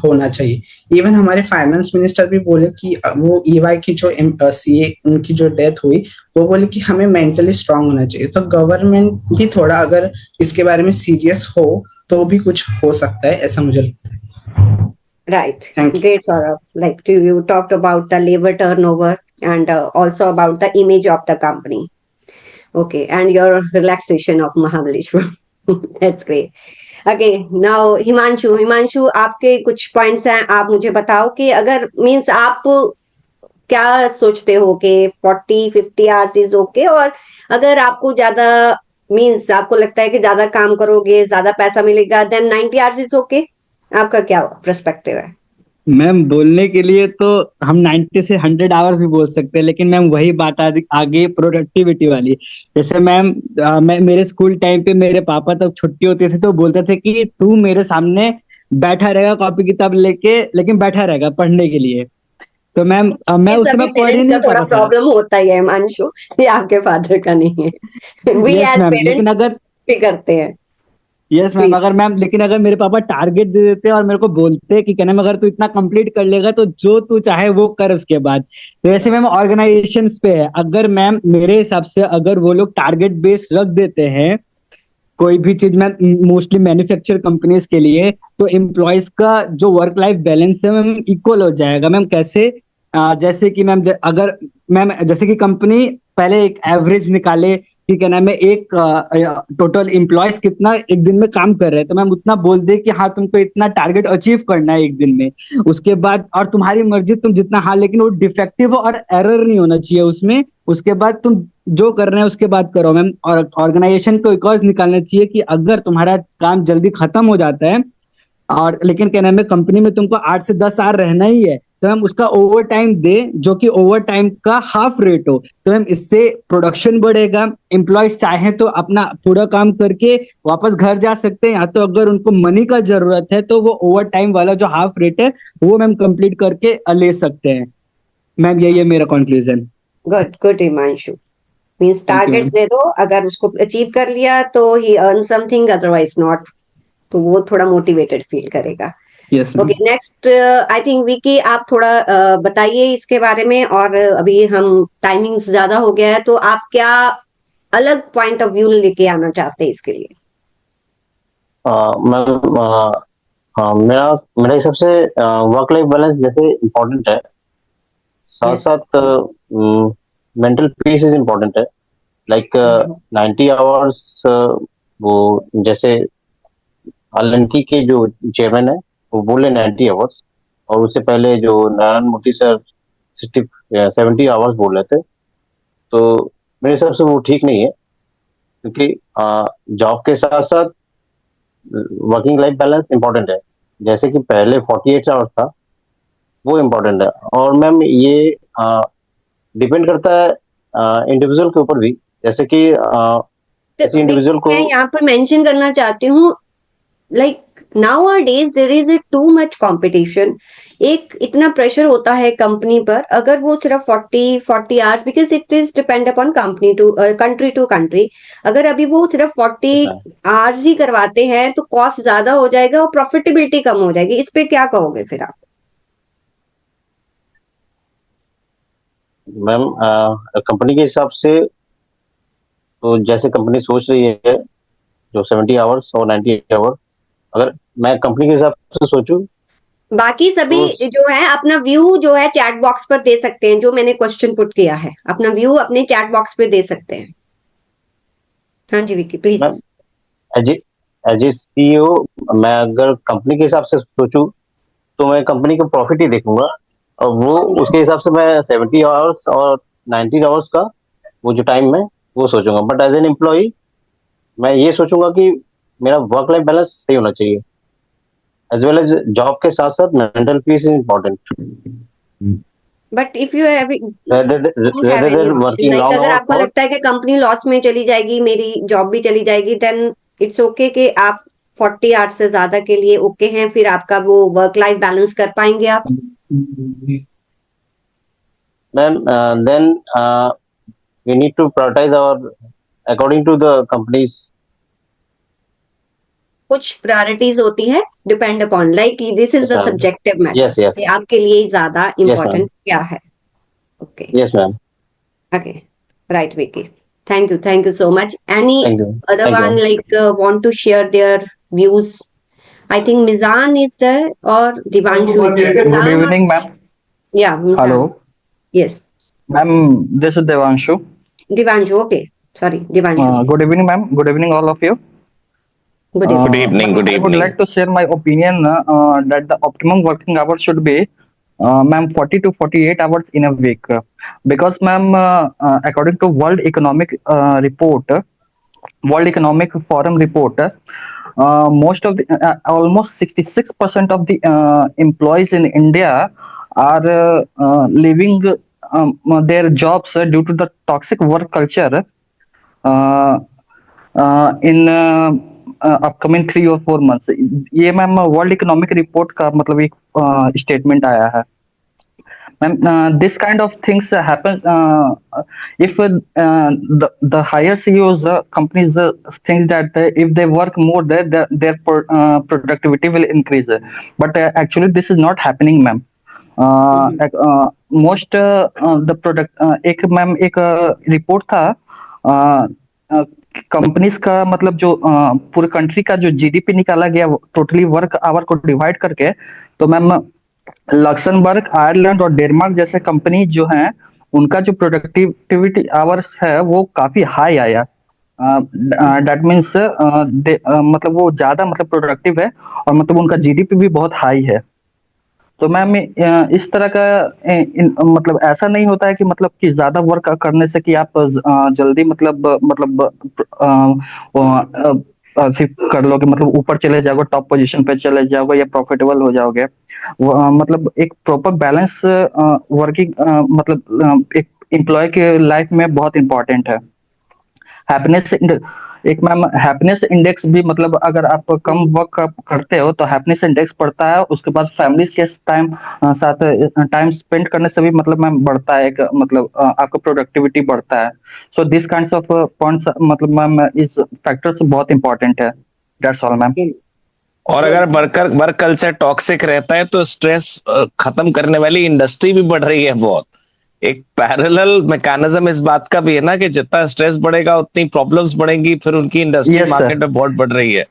होना चाहिए। इवन हमारे फाइनेंस मिनिस्टर भी बोले कि वो ईवाई की जो सीए उनकी जो डेथ हुई, वो बोले कि हमें मेंटली स्ट्रांग होना चाहिए। तो गवर्नमेंट भी थोड़ा अगर इसके बारे में सीरियस हो तो भी कुछ हो सकता है, ऐसा मुझे लगता है। Right. Great, Saurabh. Like you talked about the labor turnover and also about the image of the company. Okay, and your relaxation of Mahabaleshwar. That's great. Okay, now Himanshu, आपके कुछ पॉइंट्स हैं, आप मुझे बताओ कि अगर मींस आप क्या सोचते हो कि 40-50 आवर्स इज ओके, और अगर आपको ज्यादा मींस आपको लगता है कि ज्यादा काम करोगे ज्यादा पैसा मिलेगा, देन 90 आवर्स इज ओके। आपका क्या पर्सपेक्टिव है? मैम, बोलने के लिए तो हम 90 से 100 आवर्स भी बोल सकते हैं, लेकिन मैम वही बात आगे प्रोडक्टिविटी वाली। जैसे मैम मैं मेरे स्कूल टाइम पे मेरे पापा तब छुट्टी होती थी तो बोलते थे कि तू मेरे सामने बैठा रहेगा कॉपी किताब लेके, लेकिन बैठा रहेगा पढ़ने के लिए। तो मैम मैं उस समय पढ़ ही नहीं थोड़ा पाता था। प्रॉब्लम होता ही है हिमांशु, ये आपके फादर का नहीं है। वी Yes, एज ma'am, लेकिन पेरेंट्स अगर भी करते हैं। यस मैम, अगर मेरे पापा टारगेट दे देते और मेरे को बोलते कि क्या नाम, अगर तू इतना कंप्लीट कर लेगा तो जो तू चाहे वो कर उसके बाद। तो ऐसे मैम ऑर्गेनाइजेशंस पे है, अगर मैम मेरे हिसाब से अगर वो लोग टारगेट बेस रख देते हैं कोई भी चीज, मैम मोस्टली मैन्युफैक्चर कंपनीज के लिए, तो एम्प्लॉयज का जो वर्क लाइफ बैलेंस है मैम इक्वल हो जाएगा। मैम कैसे? जैसे कि मैम अगर मैम जैसे कि कंपनी पहले एक एवरेज निकाले कि क्या नाम है एक टोटल एम्प्लॉयज कितना एक दिन में काम कर रहे हैं, तो मैम उतना बोल दे कि हाँ तुमको इतना टारगेट अचीव करना है एक दिन में। उसके बाद और तुम्हारी मर्जी तुम जितना, हाँ लेकिन वो डिफेक्टिव और एरर नहीं होना चाहिए उसमें। उसके बाद तुम जो कर रहे हैं उसके बाद करो मैम। और ऑर्गेनाइजेशन को एक और निकालना चाहिए कि अगर तुम्हारा काम जल्दी खत्म हो जाता है और लेकिन क्या नाम है कंपनी में तुमको 8 से 10 आवर रहना ही है, तो मैम उसका ओवर टाइम दे, जो कि ओवर टाइम का हाफ रेट हो। तो मैम इससे प्रोडक्शन बढ़ेगा, एम्प्लॉयज चाहे तो अपना पूरा काम करके वापस घर जा सकते हैं, या तो अगर उनको मनी का जरूरत है तो वो ओवर टाइम वाला जो हाफ रेट है वो मैम कंप्लीट करके ले सकते हैं। मैम यही है मेरा conclusion. Good Himanshu, means targets दे दो, अगर उसको अचीव कर लिया तो ही अर्न समथिंग, अदरवाइज नॉट, तो वो थोड़ा मोटिवेटेड फील करेगा। Yes okay, next I think Vicky, आप थोड़ा बताइए इसके बारे में। और अभी हम टाइमिंग ज्यादा हो गया है, तो आप क्या अलग पॉइंट ऑफ व्यू लेके आना चाहते हैं इसके लिए? मैम, हाँ, मेरा मेरे हिसाब से वर्क लाइफ बैलेंस जैसे इम्पोर्टेंट है, साथ साथ मेंटल पीस इज इम्पोर्टेंट है। लाइक 90 आवर्स, वो जैसे एल&टी के जो चेयरमैन है वो बोले 90 आवर्स, और उससे पहले जो नारायण मूर्ति सर 70 आवर्स बोल रहे थे। तो मेरे हिसाब से वो ठीक नहीं है, क्योंकि जॉब के साथ साथ वर्किंग लाइफ बैलेंस इम्पोर्टेंट है। जैसे कि पहले 48 आवर्स था, वो इम्पोर्टेंट है। और मैम ये डिपेंड करता है इंडिविजुअल के ऊपर भी, जैसे कि किसी इंडिविजुअल को मैं यहाँ पर मेंशन करना चाहती हूँ, like nowadays there is a too much competition। एक इतना प्रेशर होता है कंपनी पर, अगर वो सिर्फ 40 hours, because it is depend upon company to country to country. अगर अभी वो सिर्फ 40 आवर्स ही करवाते हैं तो कॉस्ट ज्यादा हो जाएगा और प्रॉफिटेबिलिटी कम हो जाएगी। इस पे क्या कहोगे फिर आप? मैम, कंपनी के हिसाब से तो जैसे कंपनी सोच रही है, जो 70 आवर्स और 90 आवर्स, अगर मैं कंपनी के हिसाब से सोचूं, बाकी सभी जो है अपना व्यू जो है चैट बॉक्स पर दे सकते हैं। जो मैंने क्वेश्चन पुट किया है, अपना व्यू अपने चैट बॉक्स पे दे सकते हैं। हाँ जी Vicky, please. As a CEO, मैं अगर कंपनी के हिसाब से सोचूं तो मैं कंपनी का प्रॉफिट ही देखूंगा, और वो उसके हिसाब से मैं 70 आवर्स और 90 आवर्स का वो जो टाइम है वो सोचूंगा। बट एज एन एम्प्लॉय मैं ये सोचूंगा कि मेरा वर्क लाइफ बैलेंस सही होना चाहिए, एज वेल एज जॉब के साथ साथ mental peace is important. But if you have working long अगर आपको लगता है कि कंपनी लॉस में चली जाएगी, मेरी जॉब भी चली जाएगी, देन इट्स ओके कि आप 40 आवर्स से ज्यादा के लिए ओके हैं, फिर आपका वो वर्क लाइफ बैलेंस कर पाएंगे आप? Ma'am, then we need to prioritize our according to the companies. कुछ प्रायोरिटीज होती है, depend upon, like this is the subjective matter कि आपके लिए ज्यादा इम्पोर्टेंट क्या है। Okay, yes ma'am. Okay, right Vicky, thank you so much। Any other one like want to share their views? I think Mizan is there or Divanshu is there. Good evening, ma'am. Yeah, Mizan. Hello. Yes, Ma'am, this is Devanshu. Divanshu, okay, sorry, Divanshu. Good evening, ma'am. Good evening, all of you. Good evening. Good evening. Good I would evening. like to share my opinion that the optimum working hours should be, ma'am, 40 to 48 hours in a week. Because, ma'am, according to World Economic Forum report, most of the almost 66% of the employees in India are leaving their jobs due to the toxic work culture in upcoming 3 or 4 months। ये ma'am world economic report का मतलब एक statement आया है। Ma'am, this kind of things happen if the higher CEOs companies think that if they work more there, their productivity will increase, but actually this is not happening, ma'am। most the product एक ma'am एक report था companies का, मतलब जो पूरे country का जो GDP निकाला गया टोटली वर्क आवर को डिवाइड करके, तो मैम लक्समबर्ग, आयरलैंड और डेनमार्क जैसे कंपनी जो हैं उनका जो प्रोडक्टिविटी आवर्स है वो काफी हाई आया। दैट मीन्स मतलब वो ज्यादा मतलब प्रोडक्टिव है, और मतलब उनका जीडीपी भी बहुत हाई है। तो मैम इस तरह का मतलब ऐसा नहीं होता है कि मतलब कि ज्यादा वर्क करने से कि आप जल्दी मतलब कर लोगे, मतलब ऊपर चले जाओगे, टॉप पोजीशन पे चले जाओगे या प्रॉफिटेबल हो जाओगे। मतलब एक प्रॉपर बैलेंस वर्किंग मतलब एक एम्प्लॉय के लाइफ में बहुत इंपॉर्टेंट है। हैप्पीनेस एक मैम हैप्पीनेस इंडेक्स भी, मतलब अगर आप कम वर्क करते हो तो हैप्पीनेस इंडेक्स बढ़ता है, उसके बाद फैमिली के साथ टाइम स्पेंड करने से भी मतलब मैम बढ़ता है, एक मतलब आपका प्रोडक्टिविटी बढ़ता है। So this kinds of points मतलब मैम इस फैक्टर्स बहुत इंपॉर्टेंट है। That's all ma'am. और अगर वर्क कल्चर टॉक्सिक रहता है तो स्ट्रेस खत्म करने वाली इंडस्ट्री भी बढ़ रही है बहुत। एक पैरेलल मैकेनिज्म इस बात का भी है ना कि जितना स्ट्रेस बढ़ेगा उतनी प्रॉब्लम्स बढ़ेंगी, फिर उनकी इंडस्ट्री यस सर। मार्केट में बहुत बढ़ रही है।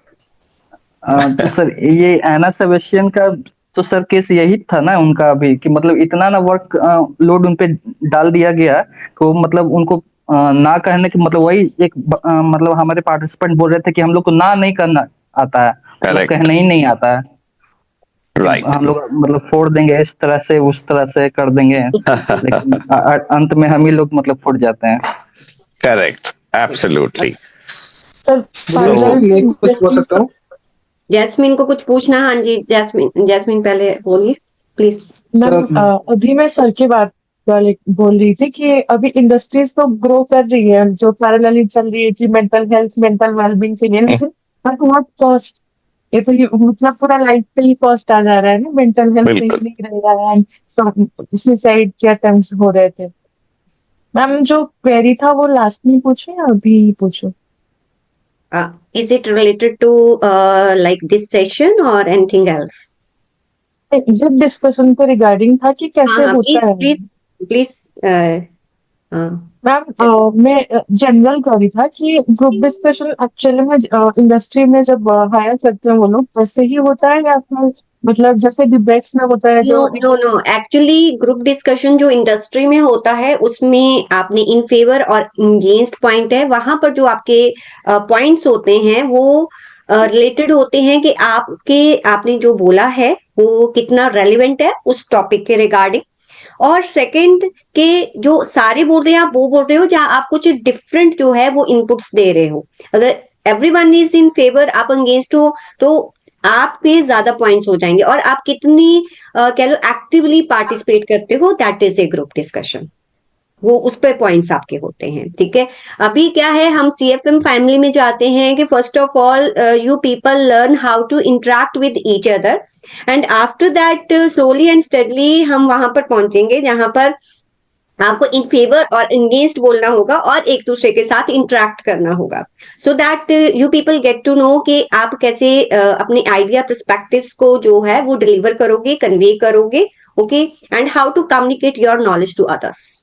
तो सर ये एना सेबेस्टियन का तो सर केस यही था ना उनका भी, कि मतलब इतना ना वर्क लोड उनपे डाल दिया गया कि वो मतलब उनको ना कहने की मतलब वही एक मतलब हमारे पार्टिसिपेंट बोल रहे थे कि हम लोग को ना नहीं करना आता है, मतलब कहना ही नहीं आता है। राइट। हम लोग मतलब फोड़ देंगे इस तरह से उस तरह से कर देंगे, लेकिन अंत में हम ही लोग मतलब फुट जाते हैं। Correct, absolutely. मैं कुछ बोल सकता हूँ? जैस्मिन को कुछ पूछना? हाँ जी, जैस्मिन पहले बोलिए प्लीज। मैम अभी मैं सर की बात वाले बोल रही थी कि अभी इंडस्ट्रीज तो ग्रो कर रही है, जो पैरेलली चल रही है कि मेंटल हेल्थ मेंटल वेलबींग के लिए, लेकिन बट व्हाट कॉस्ट? ये तो मतलब पूरा लाइफ पे ही कॉस्ट आ जा रहा है ना, मेंटल हेल्थ सही नहीं रह रहा है, सुसाइड के अटेम्प्ट्स हो रहे थे। मैम जो क्वेरी था वो लास्ट में पूछो या अभी पूछो? Is it related to like this session or anything else? जब डिस्कशन को रिगार्डिंग था कि कैसे होता है। प्लीज मैम मैं जनरल क्वेरी था कि ग्रुप डिस्कशन एक्चुअली में इंडस्ट्री में जब हायर करते हैं वो लोग वैसे ही होता है या फिर मतलब जैसे डिबेट्स में होता है जो? नो एक्चुअली ग्रुप डिस्कशन जो इंडस्ट्री में होता है उसमें आपने इन फेवर और अगेंस्ट पॉइंट है, वहां पर जो आपके पॉइंट्स होते हैं वो रिलेटेड होते हैं कि आपने जो बोला है वो कितना रेलिवेंट है उस टॉपिक के रिगार्डिंग। और सेकंड के जो सारे बोल रहे हैं आप वो बोल रहे हो जहां आप कुछ डिफरेंट जो है वो इनपुट्स दे रहे हो। अगर एवरीवन इज इन फेवर, आप अगेंस्ट हो, तो आपके ज्यादा पॉइंट्स हो जाएंगे। और आप कितनी कह लो एक्टिवली पार्टिसिपेट करते हो, that is a group discussion, वो उस पे पॉइंट्स आपके होते हैं। ठीक है, अभी क्या है, हम CFM फैमिली में जाते हैं कि first of all you people learn how to interact with each other and after that slowly and steadily हम वहां पर पहुंचेंगे जहां पर आपको इन फेवर और अगेंस्ट बोलना होगा और एक दूसरे के साथ इंटरेक्ट करना होगा, so that you people get to know कि आप कैसे अपने आइडिया पर्सपेक्टिव्स को जो है वो डिलीवर करोगे, कन्वे करोगे। Okay, and how to communicate your knowledge to others.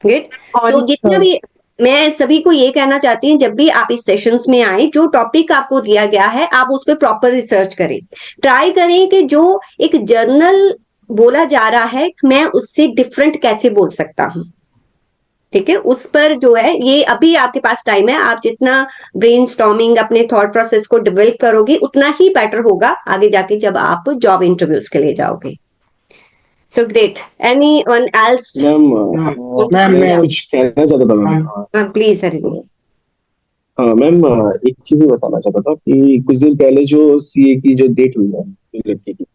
Good. तो जितना भी मैं सभी को ये कहना चाहती हूँ, जब भी आप इस सेशंस में आए, जो टॉपिक आपको दिया गया है आप उस पर प्रॉपर रिसर्च करें। ट्राई करें कि जो एक जर्नल बोला जा रहा है मैं उससे डिफरेंट कैसे बोल सकता हूँ। ठीक है, उस पर जो है ये अभी आपके पास टाइम है, आप जितना ब्रेनस्टॉर्मिंग अपने थॉट प्रोसेस को डेवलप करोगे उतना ही बेटर होगा आगे जाके जब आप जॉब इंटरव्यूज के लिए जाओगे। So great. Anyone else? Ma'am मैं कुछ कहना चाहता था मैम। प्लीज हरिंदर। हाँ मैम, एक चीज बताना चाहता था कि कुछ दिन पहले जो CA की जो डेट हुई है लड़की की,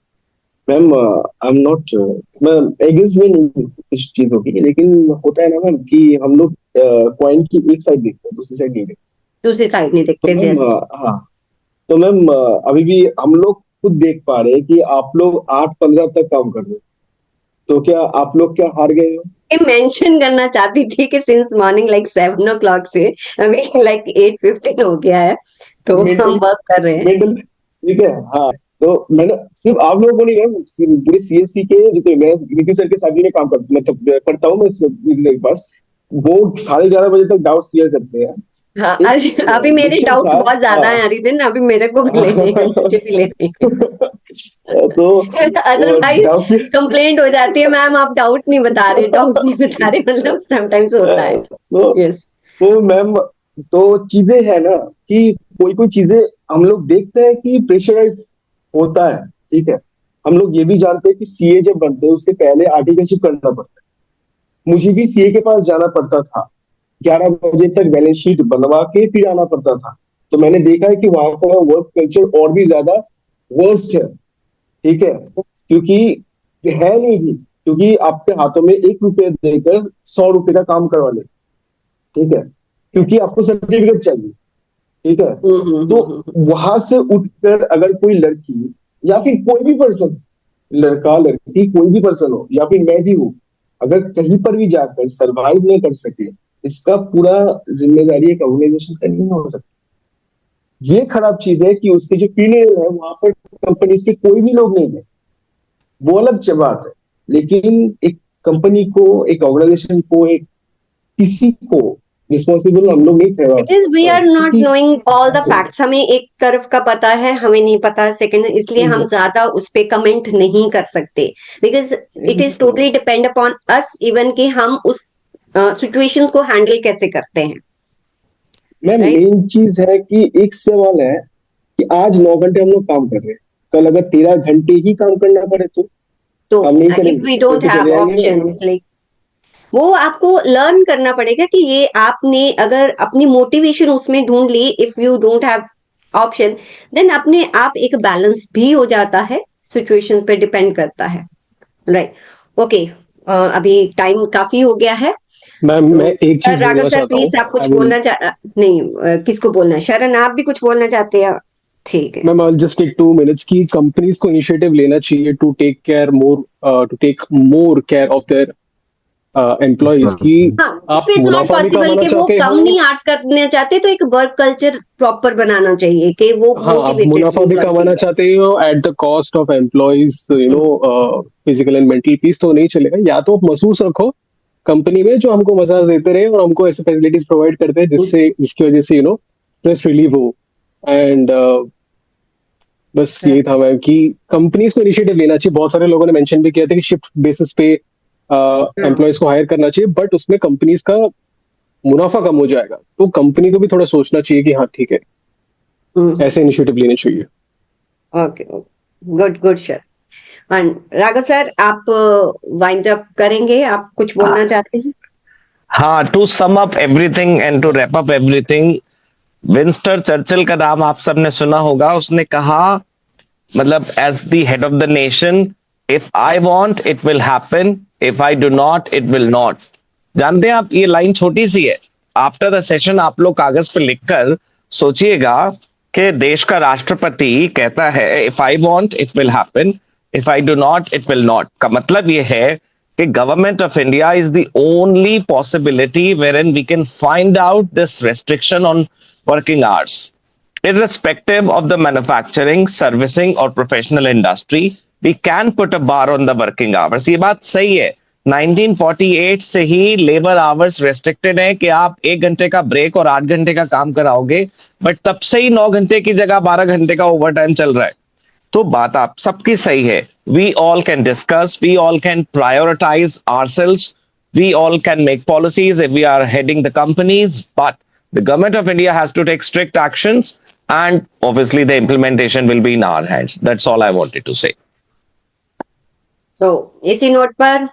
मैम आई एम नॉट, मैं अगेंस्ट में नहीं कुछ चीज होगी, लेकिन होता है ना मैम कि हम लोग कॉइन की एक साइड देखते हैं, दूसरी साइड नहीं देखते। दूसरी साइड नहीं देखते। तो मैम हाँ, तो मैम अभी भी हम लोग खुद देख पा रहे हैं कि आप लोग 8:15 तक काम कर रहे हो, तो क्या आप लोग क्या हार गए हो? मेंशन करना चाहती थी कि सिंस मॉर्निंग लाइक 7 o'clock से अभी लाइक 8:15 हो गया है, तो हम वर्क कर रहे हैं। ठीक है, हाँ, तो मैंने सिर्फ आप लोगों को नहीं है, पूरे CSP के जितने, मैं नितिन सर के साथ भी काम करता हूँ मैं पास, वो 11:30 बजे तक डाउट क्लियर करते हैं। हाँ, अभी मेरे डाउट्स बहुत ज्यादा हैं हरिदिन, अभी मेरे को भी लेने हैं, मुझे भी लेने हैं। तो अदरवाइज कंप्लेंट हो जाती है, मैम आप डाउट नहीं बता रहे, डाउट नहीं बता रहे, मतलब समटाइम्स होता है। यस, तो मैम तो चीजें है ना कि कोई चीजें हम लोग देखते हैं कि प्रेशराइज होता है, ठीक है, हम लोग ये भी जानते हैं कि CA जब बनते हैं उसके पहले आर्टिकलशिप करना पड़ता है। मुझे भी CA के पास जाना पड़ता था, 11 बजे तक बैलेंस शीट बनवा के फिर आना पड़ता था। तो मैंने देखा है कि वहां का वर्क कल्चर और भी ज्यादा वर्स्ट है, ठीक है, क्योंकि है नहीं भी, क्योंकि आपके हाथों में 1 रुपया देकर 100 रुपए का काम करवा ले, ठीक है, क्योंकि आपको सर्टिफिकेट चाहिए, ठीक है। तो वहां से उठकर अगर कोई लड़की या फिर कोई भी पर्सन, लड़का लड़की कोई भी पर्सन हो या फिर मैं भी हूँ, अगर कहीं पर भी जाकर सरवाइव नहीं कर सके, इसका पूरा जिम्मेदारी एक ऑर्गेनाइजेशन का नहीं हो सकता। ये खराब चीज है कि उसके जो पीरियड है वहां पर कंपनीज के कोई भी लोग नहीं है, वो अलग बात है। लेकिन एक कंपनी को, एक ऑर्गेनाइजेशन को, एक किसी को रिस्पॉन्सिबल हम लोग नहीं ठहरा Because we are not knowing all the facts, हमें एक तरफ का पता है, हमें नहीं पता सेकंड, इसलिए हम ज्यादा उस पे कमेंट नहीं कर सकते, because it is totally depend upon us even कि हम उस सिचुएशंस को हैंडल कैसे करते हैं। मैम मेन चीज है कि एक सवाल है कि आज 9 घंटे हम लोग काम कर रहे हैं, कल अगर 13 घंटे ही काम करना पड़े तो हम नहीं करेंगे। If we don't have option, like वो आपको लर्न करना पड़ेगा कि ये आपने अगर अपनी मोटिवेशन उसमें ढूंढ ली, if you don't have option then अपने आप एक बैलेंस भी हो जाता है, सिचुएशन पे डिपेंड करता है, राइट। ओके, अभी टाइम काफी हो गया है। मैम मैं एक चीज बोलना राघव सर चाहता प्लीज, आप कुछ हूँ। बोलना नहीं, किसको बोलना है? शरण आप भी कुछ बोलना चाहते हैं? ठीक है ma'am I just take 2 minutes की कंपनीज को इनिशिएटिव लेना चाहिए to take more care of their employees की आप इट्स नॉट मुनाफा भी पॉसिबल कमाना कि वो चाहते कम हो। नहीं आर्ट्स करना चाहते, तो एक वर्क कल्चर प्रॉपर बनाना चाहिए कि वो हाँ, आप motivated मुनाफा भी employee कमाना चाहते हो at the cost of employees, physical and mental peace, तो नहीं चलेगा। या तो आप महसूस रखो कंपनी में जो हमको मसाज देते रहे और हमको ऐसे फैसिलिटीज प्रोवाइड करते हैं जिसकी वजह से स्ट्रेस रिलीव हो। एंड बस यही था मैम कि कंपनीज को इनिशिएटिव लेना चाहिए। बहुत सारे लोगों ने मेंशन भी किया था कि शिफ्ट बेसिस पे एम्प्लॉयज को हायर करना चाहिए, बट उसमें कंपनीज का मुनाफा कम हो जाएगा, तो कंपनी को भी थोड़ा सोचना चाहिए कि हाँ ठीक है, ऐसे इनिशिएटिव लेने चाहिए। Okay, good sir. Raghav sir, आप वाइंड अप करेंगे? आप कुछ बोलना चाहते हैं? हाँ, to sum up everything and to wrap up everything, Winston Churchill का नाम आप सबने सुना होगा। उसने कहा, मतलब as the head of the nation, if I want it will happen, if I do not it will not. जानते हैं आप, ये लाइन छोटी सी है, आफ्टर द सेशन आप लोग कागज पे लिखकर सोचिएगा कि देश का राष्ट्रपति कहता है if I want it will happen, if I do not it will not. का मतलब ये है कि government of India is the only possibility wherein we can find out this restriction on working hours. Irrespective of the manufacturing, servicing or professional industry, we can put a bar on the working hours. ये बात सही है। 1948 से ही labour hours restricted है कि आप 1 घंटे का ब्रेक और 8 घंटे का काम कराओगे, बट तब से ही 9 घंटे की जगह 12 घंटे का ओवर टाइम चल रहा है। तो बात आप सबकी सही है। We all can discuss, we all can prioritize ourselves, we all can make policies if we are heading the companies, but the government of India has to take strict actions, and obviously the implementation will be in our hands. That's all I wanted to say. So, इसी note पर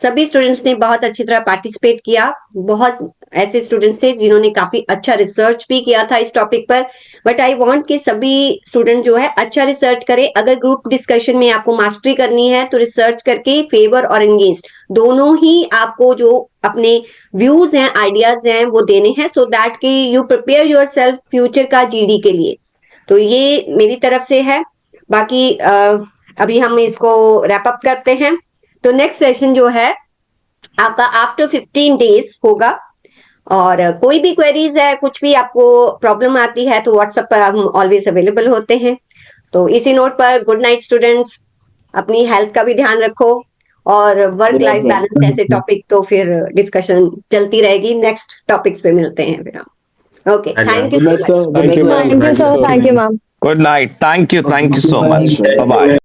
सभी students ने बहुत अच्छी तरह participate किया। बहुत ऐसे स्टूडेंट्स थे जिन्होंने काफी अच्छा रिसर्च भी किया था इस टॉपिक पर, बट आई वांट कि सभी स्टूडेंट जो है अच्छा रिसर्च करें। अगर ग्रुप डिस्कशन में आपको मास्टरी करनी है तो रिसर्च करके फेवर और एंगेज्ड दोनों ही आपको जो अपने व्यूज हैं, आइडियाज हैं, वो देने हैं, सो दैट कि यू प्रिपेयर योरसेल्फ फ्यूचर का जीडी के लिए। तो ये मेरी तरफ से है। बाकी अभी हम इसको रैप अप करते हैं। तो नेक्स्ट सेशन जो है आपका आफ्टर 15 डेज होगा, और कोई भी क्वेरीज है, कुछ भी आपको प्रॉब्लम आती है तो व्हाट्सएप पर हम ऑलवेज अवेलेबल होते हैं। तो इसी नोट पर गुड नाइट स्टूडेंट्स, अपनी हेल्थ का भी ध्यान रखो, और वर्क लाइफ बैलेंस ऐसे टॉपिक तो फिर डिस्कशन चलती रहेगी। नेक्स्ट टॉपिक्स पे मिलते हैं फिर हम। Okay, thank you so much. Thank you, sir. Thank you, ma'am. Good night. Thank you so much. Bye bye.